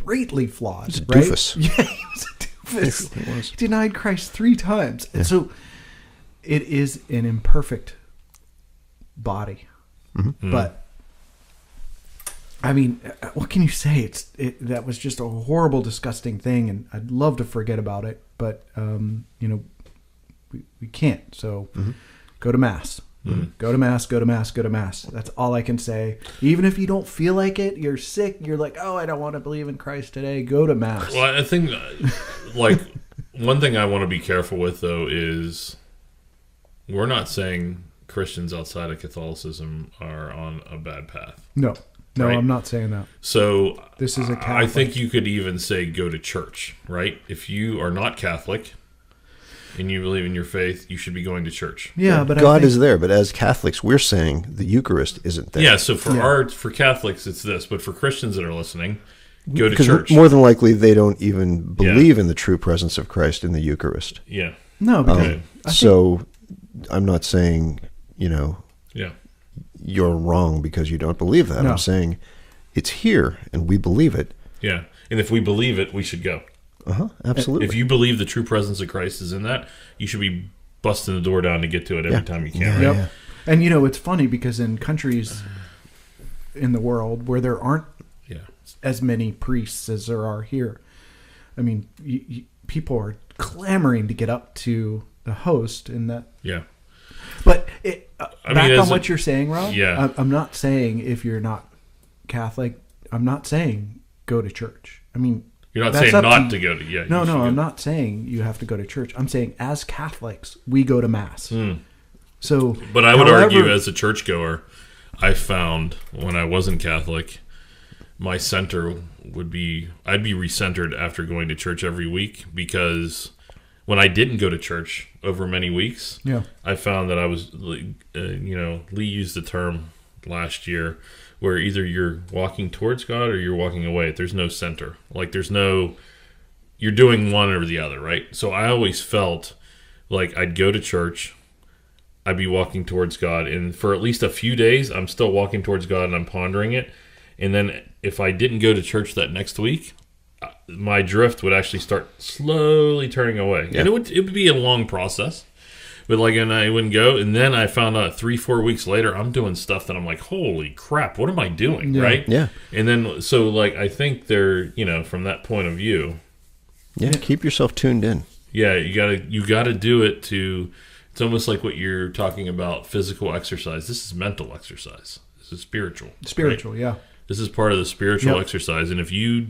greatly flawed. He's a right? doofus. Yeah, he was a doofus. He was. He denied Christ 3 times, and so it is an imperfect body. But I mean, what can you say? That was just a horrible, disgusting thing, and I'd love to forget about it, but we can't. So go to mass. Go to mass, go to mass, go to mass. That's all I can say. Even if you don't feel like it, you're sick, you're like, oh, I don't want to believe in Christ today, go to mass. Well, I think, one thing I want to be careful with, though, is we're not saying Christians outside of Catholicism are on a bad path. No, Right. I'm not saying that. So This is a Catholic. I think you could even say go to church, right? If you are not Catholic and you believe in your faith, you should be going to church. Yeah, but God I think, is there, but as Catholics, we're saying the Eucharist isn't there. Yeah, so for Catholics, it's this. But for Christians that are listening, go to Because church. more than likely, they don't even believe in the true presence of Christ in the Eucharist. Yeah. No, because Okay. So I'm not saying, Yeah. you're wrong because you don't believe that. No. I'm saying it's here and we believe it. Yeah. And if we believe it, we should go. Absolutely. If you believe the true presence of Christ is in that, you should be busting the door down to get to it every time you can. Right? Yep. Yeah. And it's funny because in countries in the world where there aren't Yeah. as many priests as there are here, I mean, people are clamoring to get up to the host, and that. Yeah. But I back mean, on as what you're saying, Rob. Yeah. I'm not saying if you're not Catholic, I'm not saying go to church. I mean, You're not that's saying up not to go to. Yeah. No, you should no, go. I'm not saying you have to go to church. I'm saying as Catholics, we go to mass. Hmm. So, But I would however- argue, as a churchgoer, I found when I wasn't Catholic, my center I'd be recentered after going to church every week, because when I didn't go to church over many weeks, Yeah. I found that I was, Lee used the term last year, where either you're walking towards God or you're walking away. There's no center. You're doing one or the other, right? So I always felt like I'd go to church, I'd be walking towards God, and for at least a few days, I'm still walking towards God and I'm pondering it. And then if I didn't go to church that next week, my drift would actually start slowly turning away. Yeah. And it would be a long process. But and I wouldn't go, and then I found out 3-4 weeks later, I'm doing stuff that I'm like, holy crap, what am I doing, Yeah. right? Yeah. And then, so I think they're, from that point of view, Yeah, keep yourself tuned in. yeah, you gotta do it to. It's almost like what you're talking about, physical exercise. This is mental exercise. This is spiritual. Spiritual, right? yeah. This is part of the spiritual Yep. exercise. And if you're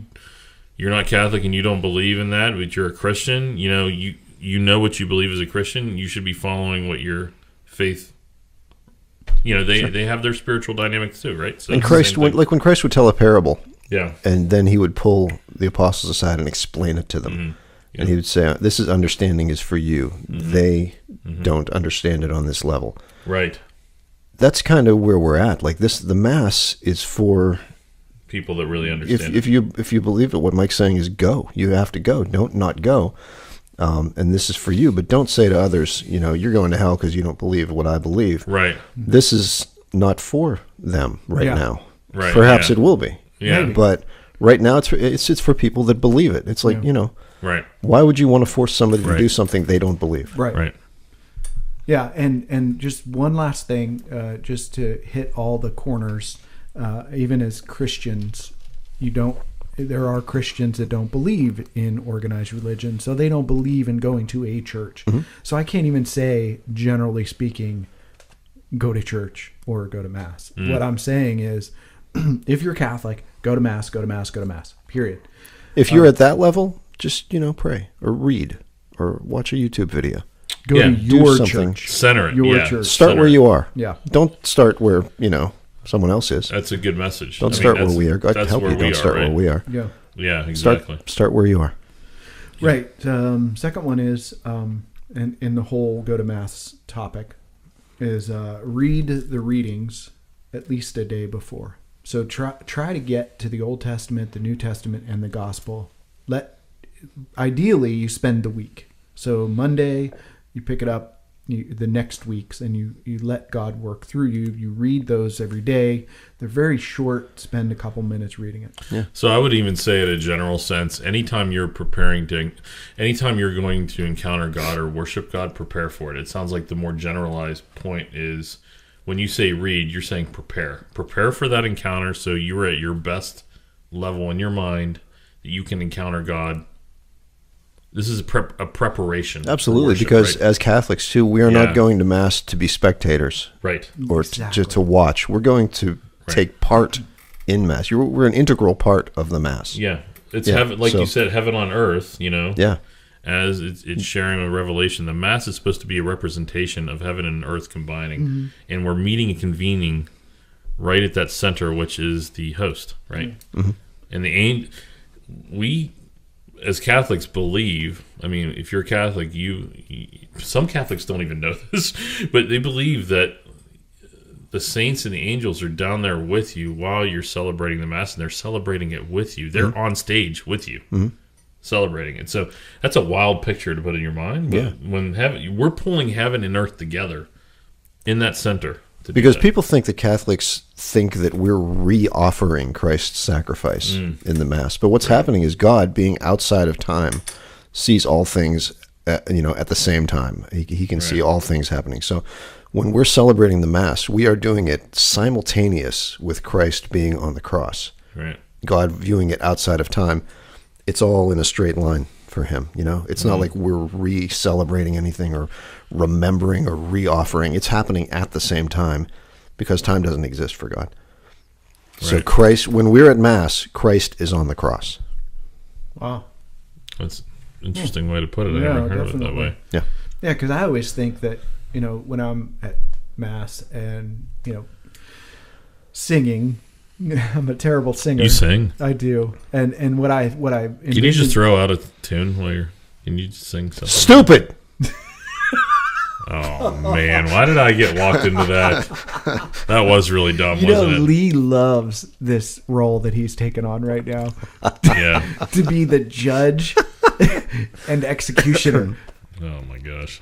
not Catholic and you don't believe in that, but you're a Christian, you know what you believe as a Christian, you should be following what your faith. They have their spiritual dynamics too, right? So And it's the Christ, same thing. when Christ would tell a parable, yeah, and then he would pull the apostles aside and explain it to them. And he would say, this is understanding is for you. They don't understand it on this level. Right. That's kind of where we're at. Like this, the Mass is for people that really understand. If you believe it, what Mike's saying is go. You have to go. Don't not go. And this is for you. But don't say to others, you're going to hell because you don't believe what I believe. Right. This is not for them now. Right. Perhaps it will be. Yeah. Maybe. But right now, it's for people that believe it. It's like Right. Why would you want to force somebody to Right. do something they don't believe? Right. Right. Yeah, and just one last thing, just to hit all the corners. Even as Christians, there are Christians that don't believe in organized religion, so they don't believe in going to a church. Mm-hmm. So I can't even say, generally speaking, go to church or go to Mass. What I'm saying is, if you're Catholic, go to Mass, go to Mass, go to Mass, period. If you're at that level, just pray or read or watch a YouTube video. Go Yeah, to do your something. church. Center it. Your Yeah. church. Start Center where it. you are. Yeah. Don't start where someone else is. That's a good message. Don't start where we are. God that's help where you. we Don't are, start right? where we are. Yeah. Yeah, exactly. Start where you are. Right. Second one is, in the whole go to Mass topic, is read the readings at least a day before. So try to get to the Old Testament, the New Testament, and the Gospel. Ideally, you spend the week. So Monday, you pick it up the next weeks, and you let God work through you. You read those every day. They're very short. Spend a couple minutes reading it. Yeah. So I would even say, in a general sense, anytime you're going to encounter God or worship God, prepare for it. It sounds like the more generalized point is, when you say read, you're saying prepare. Prepare for that encounter so you're at your best level in your mind that you can encounter God. This is a preparation. for Absolutely, worship, because right? as Catholics too, we are Yeah. not going to Mass to be spectators Right. or just to watch. We're going to take part in Mass. We're an integral part of the Mass. Yeah. It's Yeah, heaven, like so- you said, heaven on earth, Yeah. as it's sharing a revelation. The Mass is supposed to be a representation of heaven and earth combining, and we're meeting and convening right at that center, which is the host, right? Mm-hmm. And we as Catholics believe. I mean, if you're Catholic, some Catholics don't even know this, but they believe that the saints and the angels are down there with you while you're celebrating the Mass, and they're celebrating it with you. They're on stage with you. Celebrating it. So that's a wild picture to put in your mind. But Yeah. when we're pulling heaven and earth together in that center. Because people think that Catholics think that we're re-offering Christ's sacrifice in the Mass. But what's happening is God, being outside of time, sees all things at the same time. He can see all things happening. So when we're celebrating the Mass, we are doing it simultaneous with Christ being on the cross. Right. God viewing it outside of time. It's all in a straight line for him. It's not like we're re-celebrating anything or remembering or re-offering. It's happening at the same time because time doesn't exist for God. So Right. Christ, when we're at Mass, Christ is on the cross. Wow. That's an interesting way to put it. I Yeah, never heard of it that definitely. way. Yeah. Yeah, because I always think that, when I'm at Mass and, singing, I'm a terrible singer. You sing? I do. And what I Can you just envision- throw out a tune while you're... Can you just sing something? Stupid! Oh, man. Why did I get walked into that? That was really dumb, wasn't it? Lee loves this role that he's taken on right now Yeah. to be the judge and executioner. Oh, my gosh.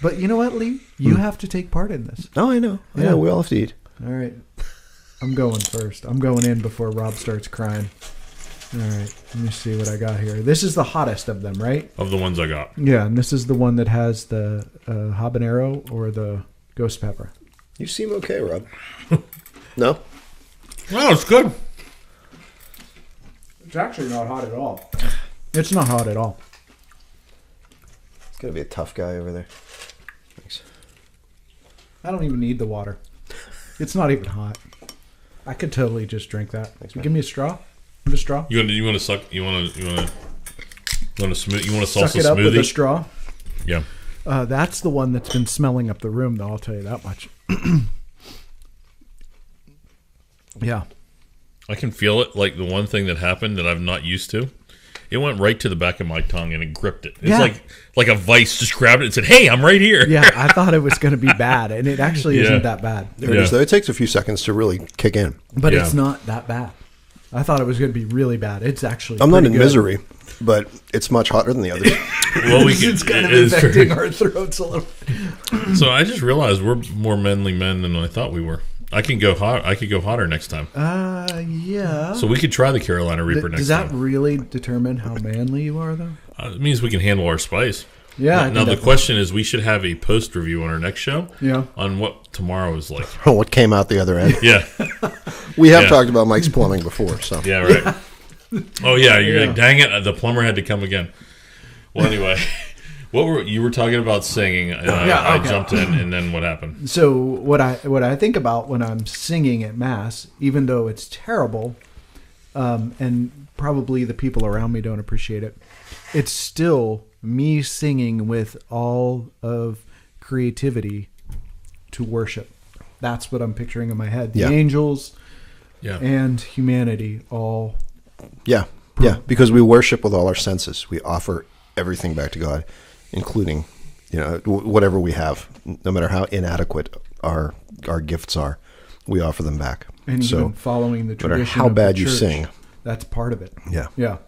But you know what, Lee? You have to take part in this. Oh, I know. I know. We all have to eat. All right. I'm going first. I'm going in before Rob starts crying. All right. Let me see what I got here. This is the hottest of them, right? Of the ones I got. Yeah, and this is the one that has the habanero or the ghost pepper. You seem okay, Rob. No? Oh, it's good. It's actually not hot at all. It's not hot at all. It's going to be a tough guy over there. Thanks. I don't even need the water. It's not even hot. I could totally just drink that. Thanks, You man. give me a straw? The straw? You want to suck? You want to smooth? You want a Suck salsa it up with a smoothie? straw. Yeah. That's the one that's been smelling up the room, though. I'll tell you that much. Yeah. I can feel it. Like the one thing that happened that I'm not used to it went right to the back of my tongue and it gripped it. It's Yeah. like a vice just grabbed it and said, "Hey, I'm right here." Yeah, I thought it was going to be bad, and it actually Yeah. isn't that bad. There it is, though. It takes a few seconds to really kick in. But Yeah. it's not that bad. I thought it was going to be really bad. It's actually I'm not pretty in good. misery, but it's much hotter than the others. Well, we It's can, kind of it is infecting very- our throats a little bit. So I just realized we're more manly men than I thought we were. I can go hot. I could go hotter next time. Yeah. So we could try the Carolina Reaper Does next that time. really determine how manly you are, though? It means we can handle our spice. Yeah. I Now think the that- question is, we should have a post review on our next show. Yeah. On what tomorrow is like. What came out the other end? Yeah. We have Yeah. talked about Mike's plumbing before, so. Yeah. Right. Oh yeah. You're Yeah. like, dang it! The plumber had to come again. Well, anyway, you were talking about singing? And I okay. jumped in, and then what happened? So what I think about when I'm singing at mass, even though it's terrible, and probably the people around me don't appreciate it, it's still me singing with all of creativity to worship. That's what I'm picturing in my head. The Yeah. angels Yeah. and humanity all. Yeah, yeah, because we worship with all our senses. We offer everything back to God, including, whatever we have, no matter how inadequate our gifts are, we offer them back. And So, even following the no matter tradition how of the bad you church, sing, that's part of it. yeah, Yeah.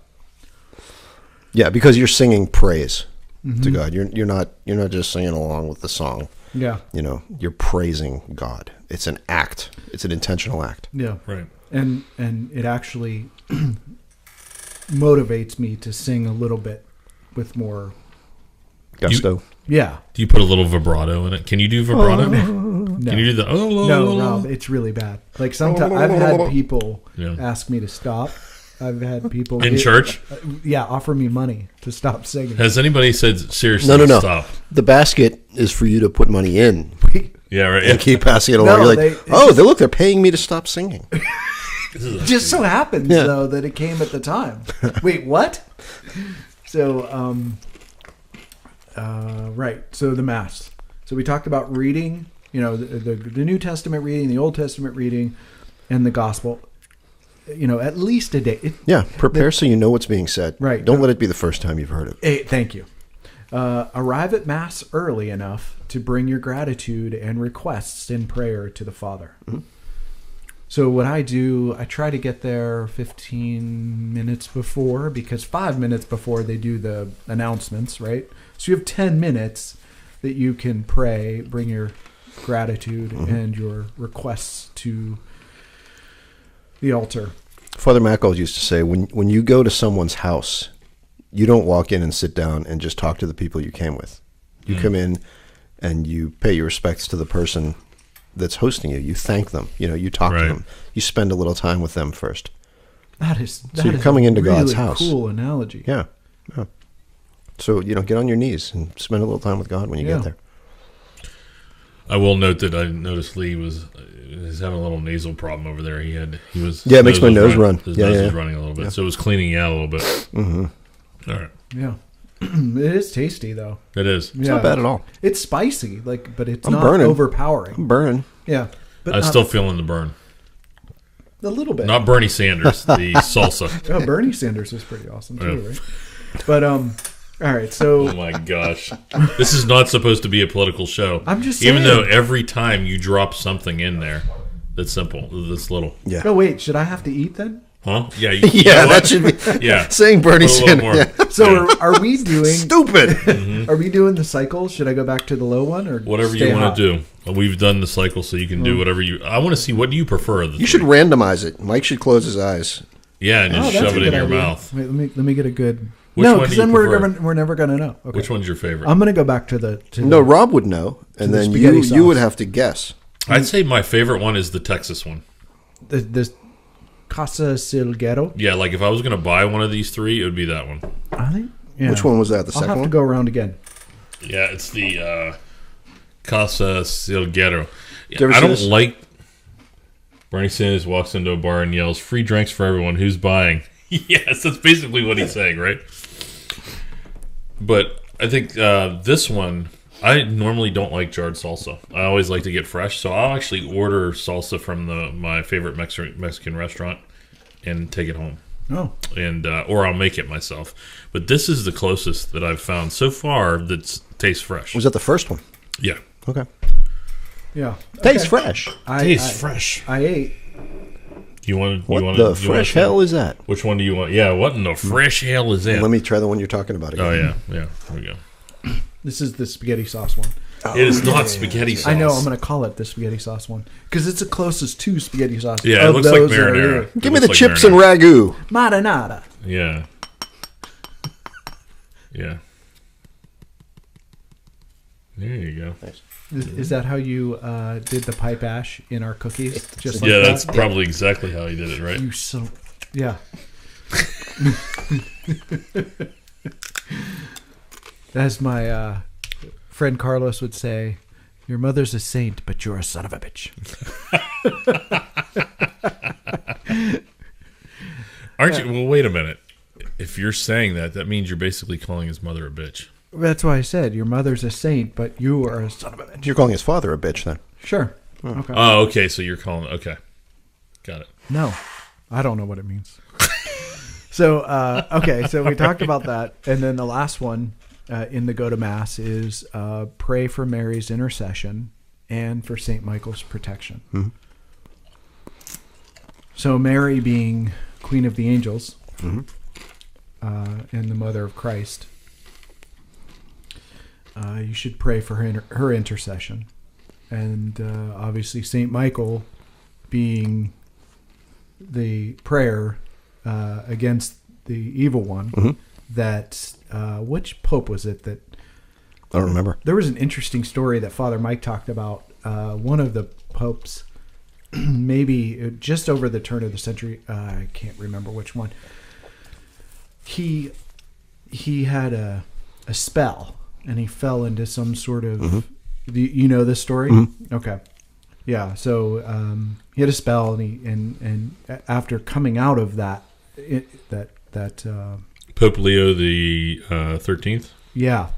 yeah, because you're singing praise Mm-hmm. to God. You're not just singing along with the song. Yeah. You're praising God. It's an act. It's an intentional act. Yeah. Right. And it actually motivates me to sing a little bit with more. Gusto. Yeah. Do you put a little vibrato in it? Can you do vibrato? No. Can you do the No, Rob, it's really bad. Like sometimes I've had people Yeah. ask me to stop. I've had people in church? offer me money to stop singing. Has anybody said seriously? No. Stop. The basket is for you to put money in Yeah, right. and keep passing it along. No, You're like, look, they're paying me to stop singing. It just so happens Yeah. though that it came at the time. Wait, what? So, right. So the mass. So we talked about reading, the New Testament reading, the Old Testament reading, and the gospel. At least a day. Yeah, prepare so you know what's being said. Right. Don't let it be the first time you've heard it. Hey, thank you. Arrive at Mass early enough to bring your gratitude and requests in prayer to the Father. Mm-hmm. So what I do, I try to get there 15 minutes before, because 5 minutes before they do the announcements, right? So you have 10 minutes that you can pray, bring your gratitude and your requests to the altar. Father Mack always used to say, when you go to someone's house, you don't walk in and sit down and just talk to the people you came with. You come in and you pay your respects to the person that's hosting you. You thank them. You talk to Right. them. You spend a little time with them first. That is you're coming into really God's house. Cool analogy. Yeah. So, get on your knees and spend a little time with God when you Yeah. get there. I will note that I noticed Lee was having a little nasal problem over there. He was. Yeah, it makes my nose run. His Yeah, nose yeah, was yeah. running a little bit, so it was cleaning you out a little bit. Mm-hmm. All right, Yeah. It is tasty though. it is. It's not bad at all. It's spicy, but it's I'm not burning. overpowering. I'm burning. Yeah, but I'm not still feeling the burn. a little bit. Not Bernie Sanders, the salsa. Oh, Bernie Sanders was pretty awesome too, Yeah. right? But all right. So Oh my gosh, this is not supposed to be a political show. I'm just even saying. though every time you drop something in there, that's simple, this little, Yeah. oh wait, should I have to eat then? huh? Yeah, you Yeah, know that what? should be Yeah. saying Bernie Put a little Sanders. more. Yeah. So Yeah. are we doing? Stupid. Are we doing the cycle? Should I go back to the low one or Whatever stay you want hot? to do. We've done the cycle, so you can do whatever you. I want to see, what do you prefer? Of the You should three? randomize it. Mike should close his eyes. Yeah, and Oh, just that's shove a it in good your idea. mouth. Wait, let me get a good. Which no, one do because you then prefer? we're never gonna know. Okay. Which one's your favorite? I'm gonna go back to the. No, Rob would know, and the then spaghetti you sauce. would have to guess. I'd say my favorite one is the Texas one. the Casa Silguero. Yeah, like if I was going to buy one of these three, it would be that one. I think. Yeah. Which one was that? The I'll second have one? to go around again. Yeah, it's the Casa Silguero. you ever I see don't this? like Bernie Sanders walks into a bar and yells, "Free drinks for everyone. Who's buying?" Yes, that's basically what he's saying, right? But I think this one, I normally don't like jarred salsa. I always like to get fresh, so I'll actually order salsa from my favorite Mexican restaurant and take it home. Oh. and or I'll make it myself. But this is the closest that I've found so far that tastes fresh. Was that the first one? Yeah, Okay. Yeah. Tastes fresh. tastes fresh. I ate. You want? What you want the fresh hell is that? Which one do you want? Yeah, what in the fresh hell is that? Let me try the one you're talking about again. Oh yeah. Here we go. This is the spaghetti sauce one. It is not spaghetti sauce. I know. I'm going to call it the spaghetti sauce one because it's the closest to spaghetti sauce. Yeah, it of looks like those that are marinara. here. It Give me looks the like chips marinara. and ragu. Marinara. Yeah. Yeah. There you go. Is that how you did the pipe ash in our cookies? Just like Yeah, that? that's probably exactly how he did it, right? You so. Yeah. As my friend Carlos would say, your mother's a saint, but you're a son of a bitch. Aren't you? Well, wait a minute. If you're saying that, that means you're basically calling his mother a bitch. That's why I said your mother's a saint, but you are a son of a bitch. You're calling his father a bitch then. Sure. Okay. Oh, okay. So you're calling. Okay, got it. No, I don't know what it means. So, okay, so we talked about that. And then the last one in the Go to Mass is pray for Mary's intercession and for St. Michael's protection. Mm-hmm. So Mary being Queen of the Angels Mm-hmm. and the Mother of Christ, you should pray for her intercession. And obviously St. Michael being the prayer against the evil one. Mm-hmm. That which pope was it that I don't remember. there was an interesting story that Father Mike talked about. One of the popes, maybe just over the turn of the century, I can't remember which one. He had a spell and he fell into some sort of. Mm-hmm. You know this story? Mm-hmm. Okay. Yeah, so he had a spell, and after coming out of that, Pope Leo the 13th. yeah,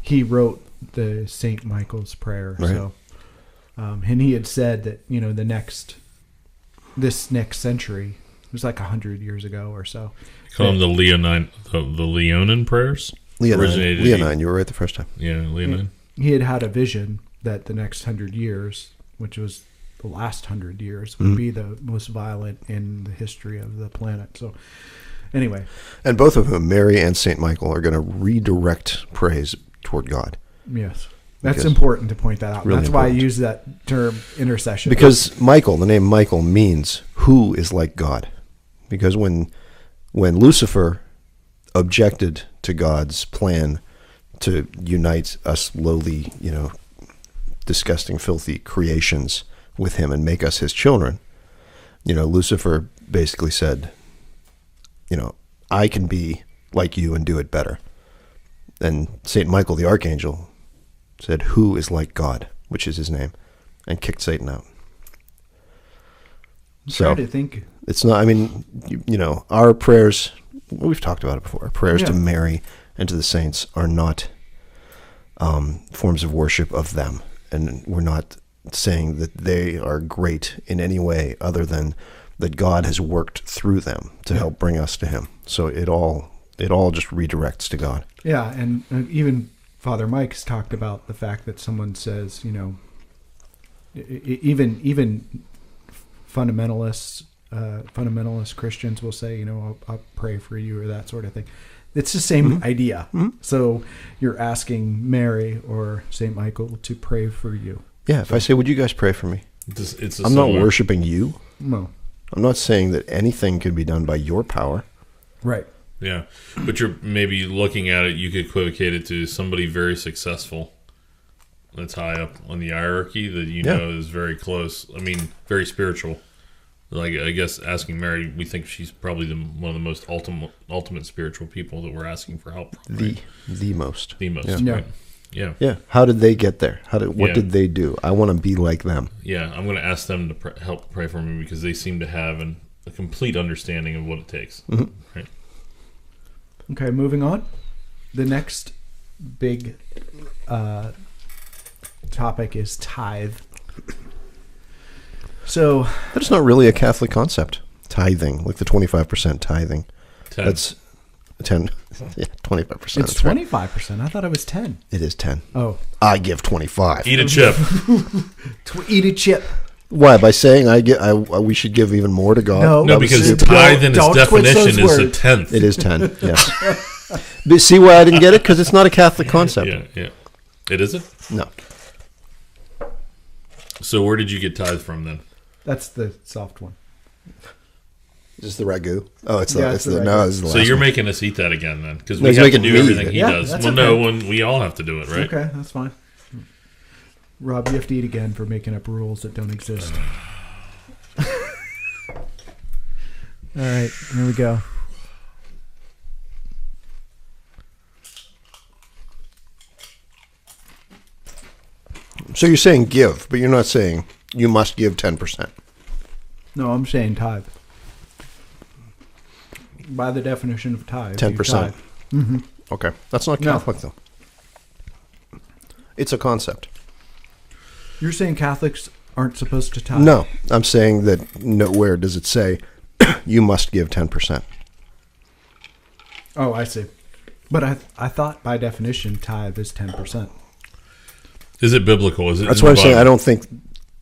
he wrote the Saint Michael's prayer. Right. So, and he had said that this next century, it was like 100 years ago or so. Call them the Leonin prayers. Leonine, you were right the first time. Yeah, Leonin. He had a vision that the next 100 years, which was the last 100 years, would be the most violent in the history of the planet. So, anyway. And both of them, Mary and St. Michael, are going to redirect praise toward God. Yes. That's Because- important to point that out. Really That's why I important. use that term intercession. Because Michael, the name Michael, means who is like God. Because when Lucifer objected to God's plan to unite us lowly, disgusting, filthy creations with him and make us his children, Lucifer basically said, I can be like you and do it better. And St. Michael the Archangel said, who is like God, which is his name, and kicked Satan out. I'm So trying to think. it's not, our prayers, we've talked about it before, our prayers to Yeah. Mary and to the saints are not forms of worship of them. And we're not saying that they are great in any way other than that God has worked through them to help bring us to him. So it all just redirects to God. Yeah, and even Father Mike's talked about the fact that someone says, even fundamentalists Christians will say, I'll pray for you or that sort of thing. It's the same idea. Mm-hmm. So you're asking Mary or St. Michael to pray for you. Yeah, if I say, would you guys pray for me? It's I'm not worshiping you. No. I'm not saying that anything can be done by your power. Right. Yeah, but you're maybe looking at it, you could equivocate it to somebody very successful that's high up on the hierarchy that is very close. I mean, very spiritual. Like, I guess asking Mary, we think she's probably one of the most ultimate spiritual people that we're asking for help from. Right? The most. The most. Yeah. Right? Yeah. Yeah. How did they get there? What did they do? I want to be like them. Yeah, I'm going to ask them to help pray for me because they seem to have a complete understanding of what it takes. Mm-hmm. Right. Okay, moving on. The next big topic is tithe. So But it's not really a Catholic concept. tithing, like the 25% tithing. 10. That's 10. Yeah, 25%. It's 25%. I thought it was 10. It is 10. Oh, I give 25. Eat a chip. eat a chip. Why? By saying we should give even more to God? No. No, because stupid. tithe in its Don't twist definition those is a words. tenth. It is 10. Yes. But see why I didn't get it? Because it's not a Catholic concept. Yeah. It isn't? No. So where did you get tithe from then? That's the soft one. Is this the ragu? Oh, it's Yeah, the, it's it's the the no. ragu. This is the So last you're one. making us eat that again then? Because No, we he's have to making do me everything eat he it. Yeah, does. that's Well, okay. no, when we all have to do it, right? Okay, that's fine. Rob, you have to eat again for making up rules that don't exist. All right, here we go. So you're saying give, but you're not saying you must give 10%. No, I'm saying tithe. By the definition of tithe. 10%. Mm-hmm. Okay. That's not No. Catholic, though. It's a concept. You're saying Catholics aren't supposed to tithe? No, I'm saying that nowhere does it say you must give 10%. Oh, I see. But I thought by definition tithe is 10%. Is it biblical? Is it? That's in why the I'm saying Bible? I don't think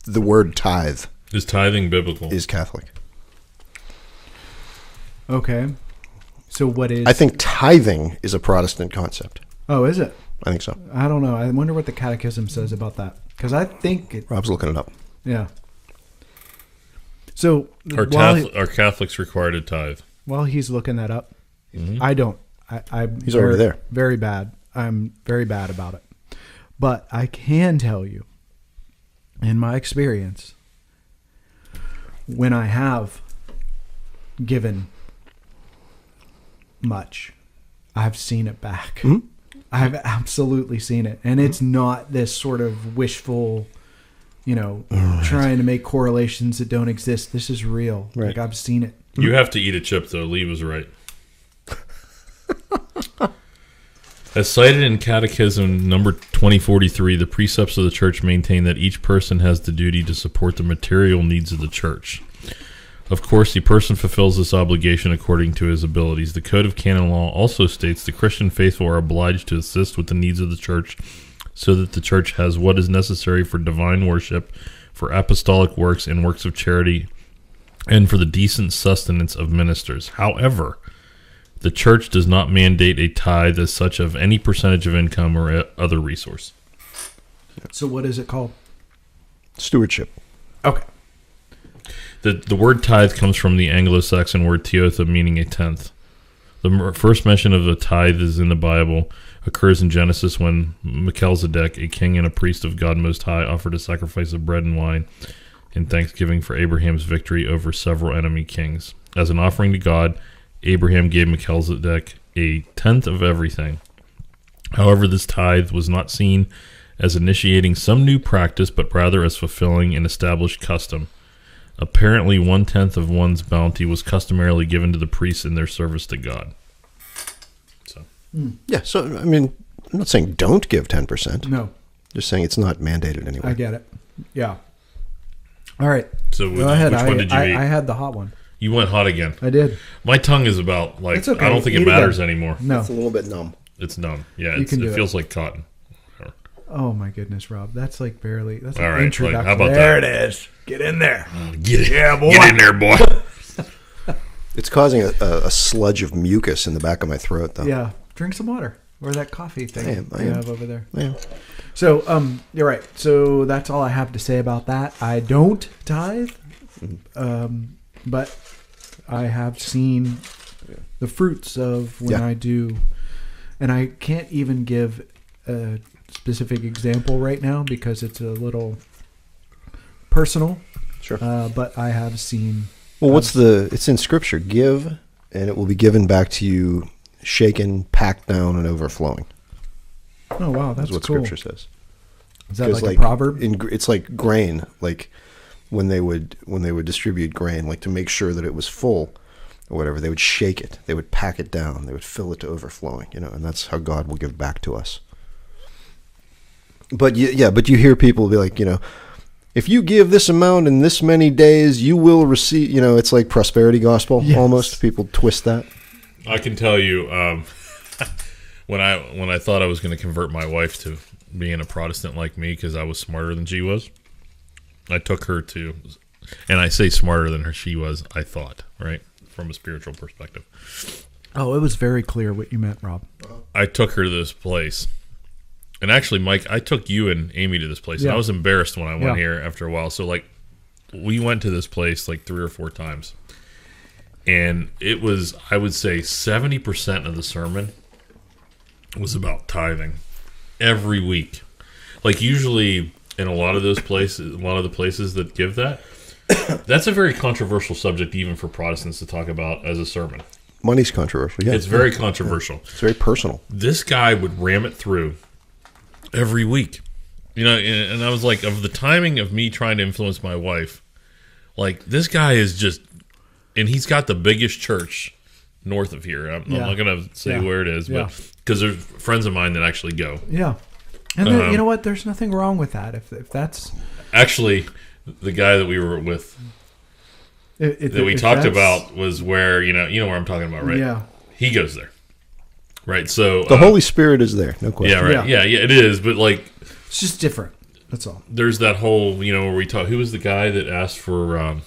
the word tithe Is tithing biblical? is Catholic. Okay. So what is... I think tithing is a Protestant concept. Oh, is it? I think so. I don't know. I wonder what the Catechism says about that. Because I think it... Rob's looking it up. Yeah. So Are while Catholics required to tithe? while he's looking that up, Mhm. I don't. I'm He's already there. Very bad. I'm very bad about it. But I can tell you, in my experience, when I have given much, I've seen it back. Mhm. I've absolutely seen it. And it's not this sort of wishful, trying to make correlations that don't exist. This is real. Right. Like, I've seen it. You have to eat a chip, though. Lee was right. As cited in Catechism number 2043, the precepts of the Church maintain that each person has the duty to support the material needs of the Church. Of course, the person fulfills this obligation according to his abilities. The Code of Canon Law also states the Christian faithful are obliged to assist with the needs of the Church so that the Church has what is necessary for divine worship, for apostolic works and works of charity, and for the decent sustenance of ministers. However, the Church does not mandate a tithe as such of any percentage of income or other resource. So what is it called? Stewardship. Okay. The word tithe comes from the Anglo-Saxon word tiotha, meaning a tenth. The first mention of a tithe is in the Bible, occurs in Genesis when Melchizedek, a king and a priest of God Most High, offered a sacrifice of bread and wine in thanksgiving for Abraham's victory over several enemy kings. As an offering to God, Abraham gave Melchizedek a tenth of everything. However, this tithe was not seen as initiating some new practice, but rather as fulfilling an established custom. Apparently, 1/10 of one's bounty was customarily given to the priests in their service to God. So, Yeah, so, I mean, I'm not saying don't give 10%. No, Just saying it's not mandated anyway. I get it. Yeah. All right. so Go ahead. which one did you eat? I had the hot one. You went hot again. I did. My tongue is about, like, It's okay. I don't think Eat it it matters again. anymore. No. It's a little bit numb. It's numb. Yeah, You can do it it. feels like cotton. Oh my goodness, Rob. That's like barely. That's All an right, like, introduction. how about there that? it is. Get in there. Get it. Yeah, boy. Get in there, boy. It's causing a sludge of mucus in the back of my throat, though. Yeah. Drink some water or that coffee thing I you am. have over there. Yeah. So, you're right. So that's all I have to say about that. I don't tithe, but I have seen the fruits of when Yeah. I do, and I can't even give a specific example right now because it's a little personal. Sure. But I have seen. Well, it's in Scripture. Give, and it will be given back to you, shaken, packed down, and overflowing. Oh wow, that's what cool. Scripture says. Is that Because, like a proverb? It's like grain, like when they would distribute grain, like to make sure that it was full or whatever, they would shake it, they would pack it down, they would fill it to overflowing, and that's how God will give back to us. But you hear people be like, if you give this amount in this many days, you will receive. It's like prosperity gospel almost. People twist that. I can tell you, when I thought I was going to convert my wife to being a Protestant like me because I was smarter than she was, I took her to, and I say smarter than she was, I thought, right, from a spiritual perspective. Oh, it was very clear what you meant, Rob. I took her to this place. And actually, Mike, I took you and Amy to this place. And I was embarrassed when I went here after a while. So, like, we went to this place like 3 or 4 times. And it was, I would say, 70% of the sermon was about tithing every week. Like, usually in a lot of those places, a lot of the places that give that, that's a very controversial subject even for Protestants to talk about as a sermon. Money's controversial. Yeah, it's very controversial. It's very personal. This guy would ram it through every week, and I was like, of the timing of me trying to influence my wife, like, this guy is just, and he's got the biggest church north of here. I'm not going to say where it is, but because there's friends of mine that actually go. Yeah. And then, you know what? There's nothing wrong with that. If that's actually the guy that we were with, that we talked about was where, you know where I'm talking about, right? Yeah. He goes there. Right, so the Holy Spirit is there, no question. Yeah, right. Yeah, it is, but like, it's just different. That's all. There's that whole, where we talk. Who was the guy that asked for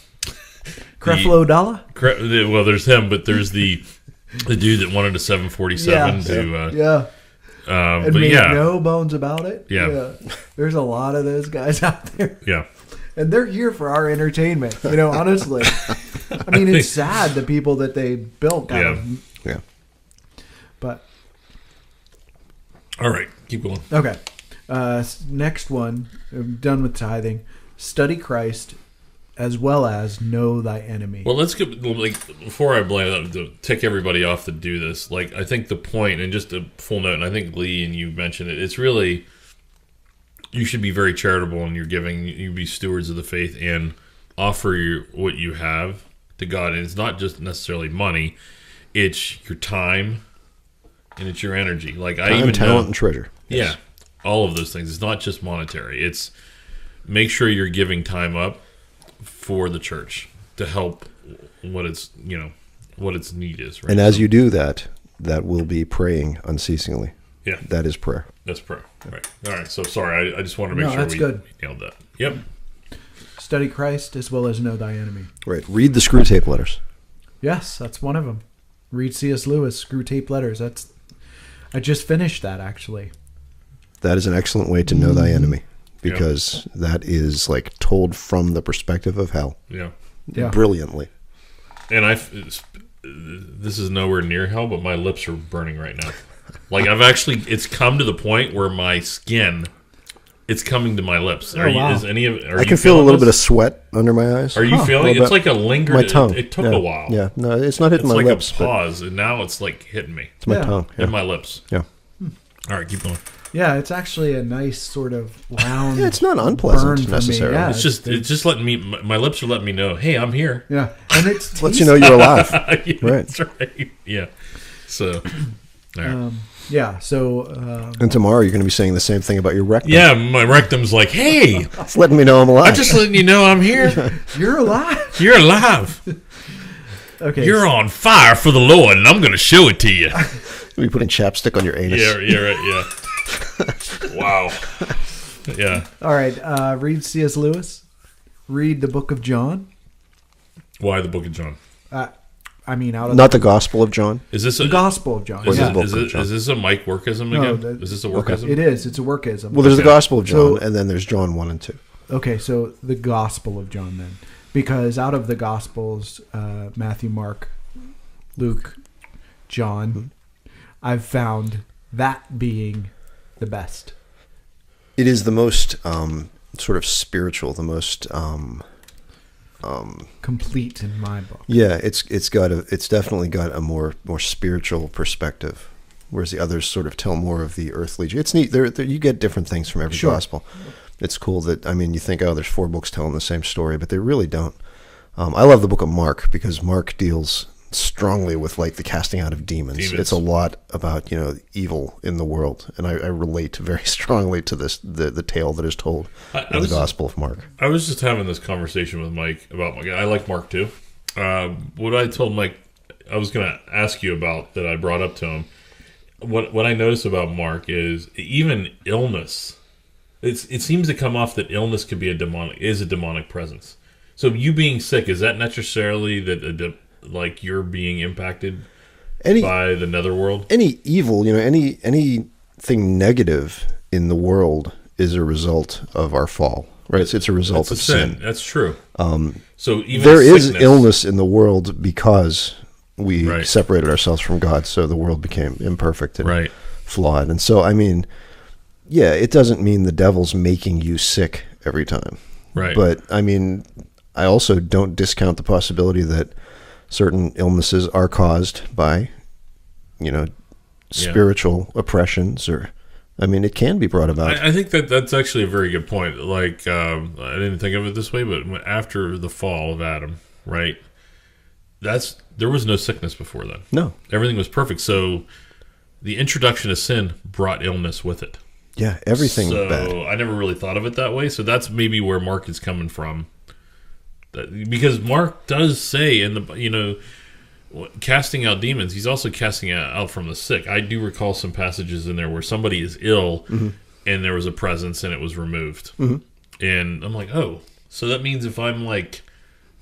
Creflo Dollar? Well, there's him, but there's the dude that wanted a 747 to and but made no bones about it. Yeah, there's a lot of those guys out there. Yeah, and they're here for our entertainment. Honestly, I mean, it's sad the people that they built. Yeah. But all right, keep going. Okay. Next one, I'm done with tithing. Study Christ as well as know thy enemy. Well, let's get, before I blame to tick everybody off to do this, like, I think the point, and just a full note, and I think Lee and you mentioned it, it's really, you should be very charitable in your giving. You be stewards of the faith and offer what you have to God. And it's not just necessarily money, it's your time. And it's your energy. Like, I even talent, and treasure. Yes. Yeah, all of those things. It's not just monetary. It's make sure you're giving time up for the church to help what its need is. Right? And as you do that, that will be praying unceasingly. Yeah, that is prayer. That's prayer. Right. All right. So sorry, I just wanted to make sure we nailed that. Yep. Study Christ as well as know thy enemy. Right. Read the Screw Tape Letters. Yes, that's one of them. Read C.S. Lewis, Screw Tape Letters. I just finished that, actually. That is an excellent way to know thy enemy, because that is like told from the perspective of hell. Yeah. Brilliantly. And this is nowhere near hell, but my lips are burning right now. Like, it's come to the point where my skin, it's coming to my lips. Wow. I can feel a little bit of sweat under my eyes. Are you feeling it? It's like a lingering. My tongue. It took a while. Yeah. No, it's not hitting my lips. It's like a pause, and now it's like hitting me. It's my tongue. And my lips. Yeah. All right, keep going. Yeah, it's actually a nice sort of round. It's not unpleasant necessarily. Yeah, it's just letting me. My lips are letting me know, hey, I'm here. Yeah, and it lets you know you're alive. Yeah, right. That's right. Yeah. So. All right. Yeah, so... and tomorrow you're going to be saying the same thing about your rectum. Yeah, my rectum's like, hey! It's letting me know I'm alive. I'm just letting you know I'm here. You're alive. You're alive. Okay. You're on fire for the Lord, and I'm going to show it to you. You're putting chapstick on your anus. Yeah, right, yeah. Wow. Yeah. All right, read C.S. Lewis. Read the Book of John. Why the Book of John? Not the Gospel of John. Is this the Gospel of John? Is this a Mike workism again? No, is this a workism? Okay. It is. It's a workism. Well, there's the Gospel of John, and then there's John 1 and 2. Okay, so the Gospel of John then. Because out of the Gospels, Matthew, Mark, Luke, John, I've found that being the best. It is the most sort of spiritual, the most... complete in my book. Yeah, it's definitely got a more spiritual perspective, whereas the others sort of tell more of the earthly. It's neat. You get different things from every gospel. It's cool that, you think, oh, there's 4 books telling the same story, but they really don't. I love the book of Mark because Mark deals strongly with like the casting out of demons. It's a lot about, evil in the world, and I relate very strongly to this the tale that is told in the Gospel of Mark. I was just having this conversation with Mike about Mike. I like Mark too. What I told Mike, I was going to ask you about that I brought up to him. What I notice about Mark is even illness. It seems to come off that illness could be a demonic presence. So you being sick, is that necessarily that like you're being impacted by the netherworld? Any evil, anything negative in the world is a result of our fall, right? It's a result of sin. That's true. So even there is illness in the world because we separated ourselves from God, so the world became imperfect and flawed. And so, it doesn't mean the devil's making you sick every time. Right. But, I also don't discount the possibility that certain illnesses are caused by, spiritual oppressions or... it can be brought about. I think that's actually a very good point. Like, I didn't think of it this way, but after the fall of Adam, right? There was no sickness before then. No. Everything was perfect. So the introduction of sin brought illness with it. Yeah, everything bad. So I never really thought of it that way. So that's maybe where Mark is coming from. Because Mark does say in the, casting out demons, he's also casting out from the sick. I do recall some passages in there where somebody is ill and there was a presence and it was removed. And I'm like, oh, so that means if I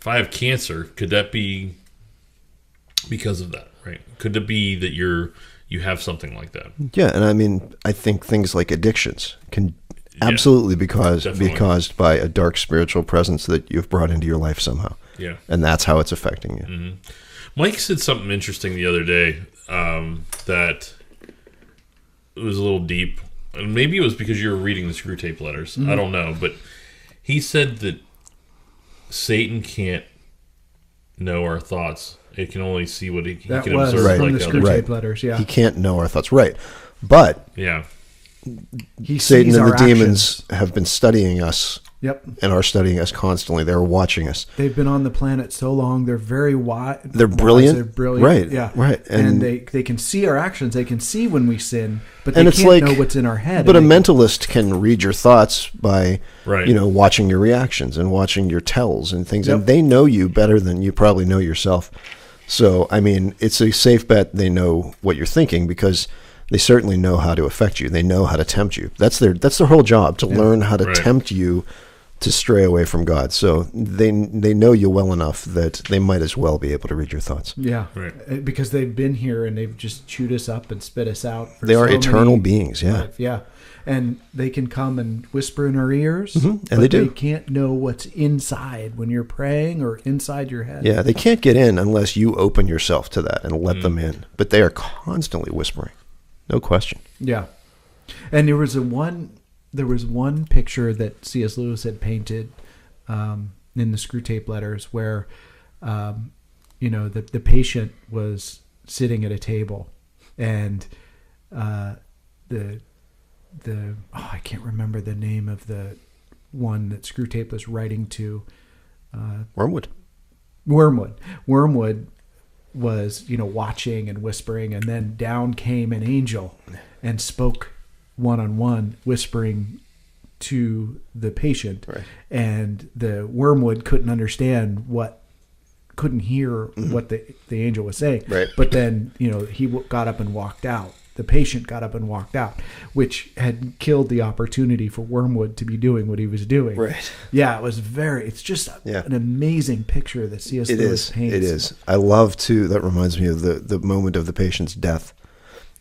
have cancer, could that be because of that, right? Could it be that you have something like that? Yeah, and I think things like addictions can absolutely be caused by a dark spiritual presence that you've brought into your life somehow. Yeah. And that's how it's affecting you. Mm-hmm. Mike said something interesting the other day that it was a little deep. And maybe it was because you were reading the Screw Tape letters. I don't know. But he said that Satan can't know our thoughts. It can only see what he can observe. Right. Like From the Screw Tape letters, yeah. He can't know our thoughts. Right. But Satan and the demons have been studying us. Yep. And are studying us constantly. They're watching us. They've been on the planet so long. They're very wise. They're brilliant. They're brilliant. Right. Yeah. Right. And they can see our actions. They can see when we sin, but they can't know what's in our head. But a mentalist can read your thoughts by, watching your reactions and watching your tells and things. Yep. And they know you better than you probably know yourself. So, it's a safe bet they know what you're thinking because they certainly know how to affect you. They know how to tempt you. That's their whole job, to learn how to tempt you to stray away from God. So they know you well enough that they might as well be able to read your thoughts. Yeah, right. Because they've been here and they've just chewed us up and spit us out. They are eternal beings, yeah. Yeah, and they can come and whisper in our ears, and they do. They can't know what's inside when you're praying or inside your head. Yeah, they can't get in unless you open yourself to that and let them in. But they are constantly whispering, no question. Yeah, and there was one picture that C.S. Lewis had painted in the Screw Tape letters where, the patient was sitting at a table and I can't remember the name of the one that Screw Tape was writing to. Wormwood was, watching and whispering, and then down came an angel and spoke one-on-one, whispering to the patient, and the wormwood couldn't hear what the angel was saying. Right. But then, he got up and walked out. The patient got up and walked out, which had killed the opportunity for Wormwood to be doing what he was doing. Right. Yeah, it's just an amazing picture that C.S. Lewis paints. It is. I love too, that reminds me of the moment of the patient's death,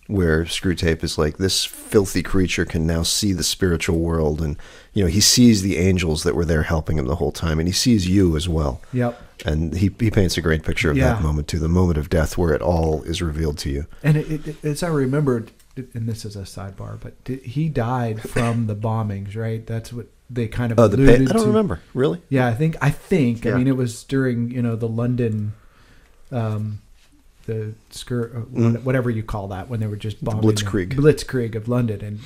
where Screw Tape is like, this filthy creature can now see the spiritual world, and he sees the angels that were there helping him the whole time, and he sees you as well. Yep. And he paints a great picture of that moment too, the moment of death where it all is revealed to you. And it as I remembered, and this is a sidebar, but he died from the bombings, right? That's what they kind of alluded to. I don't remember. Really? Yeah, I think. Yeah. It was during the London. The whatever you call that, when they were just bombing Blitzkrieg of London, and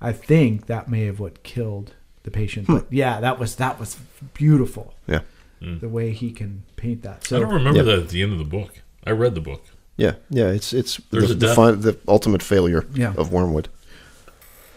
I think that may have what killed the patient. But that was beautiful. Yeah, the way he can paint that. So I don't remember that at the end of the book. I read the book. Yeah. It's There's a death. the ultimate failure Yeah. of Wormwood.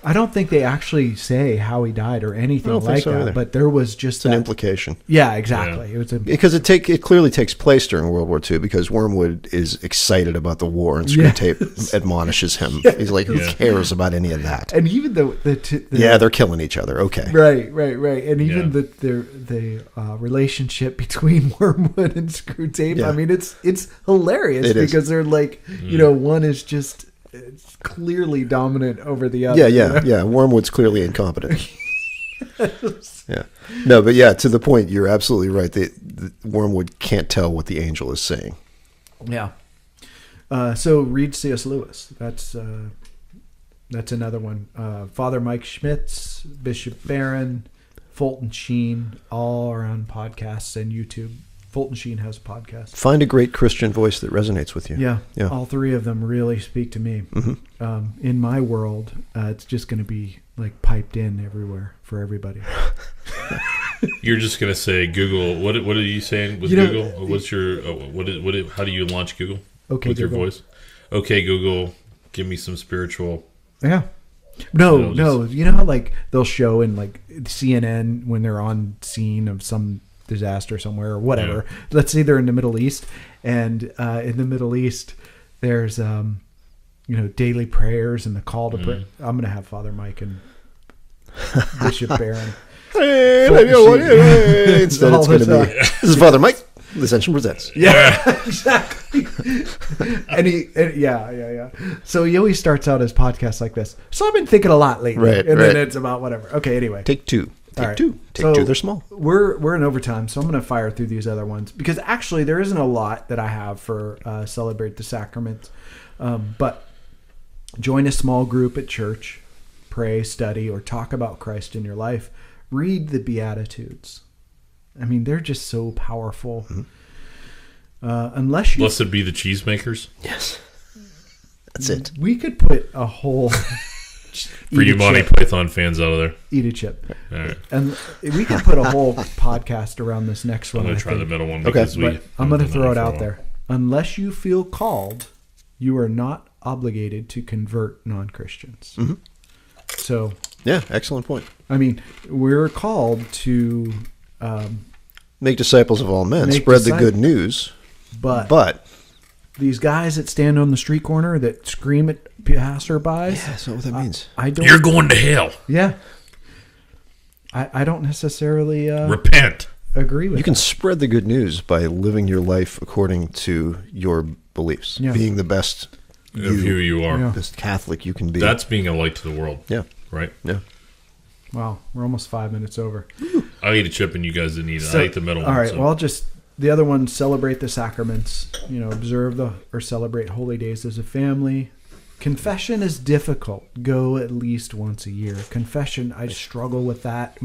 I don't think they actually say how he died or anything I don't think like so that, either. but there was just It's an implication. Yeah, exactly. Yeah. It was a Because it clearly takes place during World War II because Wormwood is excited about the war and Screwtape admonishes him. He's like, who cares about any of that? and even the They're killing each other. Okay. right, and even Yeah. the relationship between Wormwood and Screwtape. Yeah. I mean, it's hilarious It is. because they're like, one is just it's clearly dominant over the other. Yeah. Wormwood's clearly incompetent. Yeah. No, but to the point, you're absolutely right. The Wormwood can't tell what the angel is saying. Yeah. So read C.S. Lewis. That's another one. Father Mike Schmitz, Bishop Barron, Fulton Sheen, all are on podcasts and YouTube. Fulton Sheen has a podcast. Find a great Christian voice that resonates with you. Yeah. Yeah. All three of them really speak to me. Mm-hmm. In my world, it's just going to be like piped in everywhere for everybody. You're just gonna say Google. What are you saying with Google? What's your how do you launch Google? Okay, with Google. your voice. Okay, Google, give me some spiritual. Yeah. No. Just- You know how like they'll show in like CNN when they're on scene of some disaster somewhere or whatever. Yeah. Let's say they're in the Middle East, and in the Middle East there's daily prayers and the call to pray. I'm gonna have Father Mike and Bishop Barron. Instead, it's going to be, this is Father Mike. Ascension Presents. Yeah, exactly. Yeah. So he always starts out his podcast like this. So I've been thinking a lot lately, Right, and right. then it's about whatever. Okay, anyway. Take two. All right. Take So two. They're small. We're in overtime, so I'm going to fire through these other ones because actually there isn't a lot that I have for Celebrate the Sacraments. But join a small group at church, pray, study, or talk about Christ in your life. Read the Beatitudes. I mean, they're just so powerful. Mm-hmm. Unless you, Blessed be the cheesemakers. Yes. That's it. we could put a whole For you Monty Python fans out of there. eat a chip, All right. and we could put a whole podcast around this next one. I'm going I to try the think. middle one Okay. because But I'm going to haven't throw done it that for a out while. there. Unless you feel called, you are not obligated to convert non-Christians. Mm-hmm. So, Yeah, excellent point. I mean, we're called to, Make disciples of all men. Make Spread the disciples. good news. but these guys that stand on the street corner that scream at passerbys, that's not what that means. I don't. You're going to hell. Yeah. I don't necessarily Repent. agree with You can that. spread the good news by living your life according to your beliefs. Yeah. Being the best Of who you are. Yeah. best Catholic you can be. That's being a light to the world. yeah. Right? Yeah. Wow, we're almost 5 minutes over. I ate a chip and you guys didn't eat it. So- I ate the middle All one. right. so- Well, I'll just the other one, celebrate the sacraments. Observe or celebrate holy days as a family. Confession is difficult. Go at least once a year. Confession, I struggle with that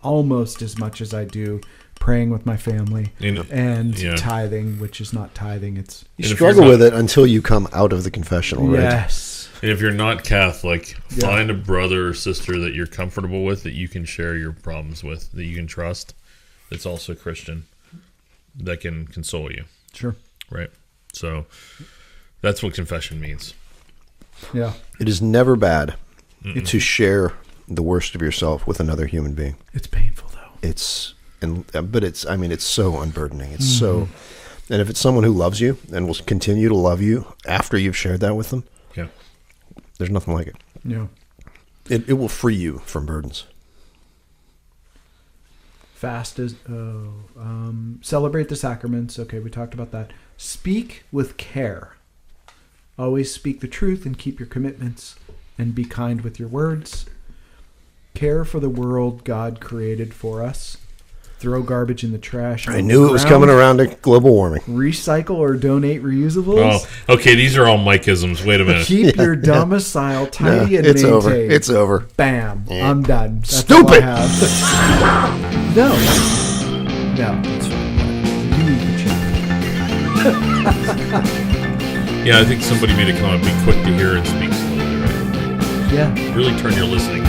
almost as much as I do praying with my family and yeah. tithing, which is not tithing. It's You And if struggle you're with it until you come out of the confessional, right? yes. And if you're not Catholic, Yeah. find a brother or sister that you're comfortable with, that you can share your problems with, that you can trust, that's also Christian, that can console you, Sure. right? So that's what confession means. Yeah. It is never bad to share the worst of yourself with another human being. It's painful though. But it's so unburdening. It's so, and if it's someone who loves you and will continue to love you after you've shared that with them, Yeah. there's nothing like it. Yeah. It will free you from burdens. Fast as celebrate the sacraments. Okay, we talked about that. Speak with care. Always speak the truth and keep your commitments, and be kind with your words. Care for the world God created for us. Throw garbage in the trash. I knew it was coming around to global warming. Recycle or donate reusables. Oh, okay. These are all Mike-isms. Wait a minute. Keep your domicile tidy and it's maintained. over. It's over. Bam. Yeah. I'm done. That's Stupid. all I have. No. It's fine. You eat the chip. Yeah, I think somebody made a comment. Be quick to hear and speak slowly. Right? Yeah. Really turn your listening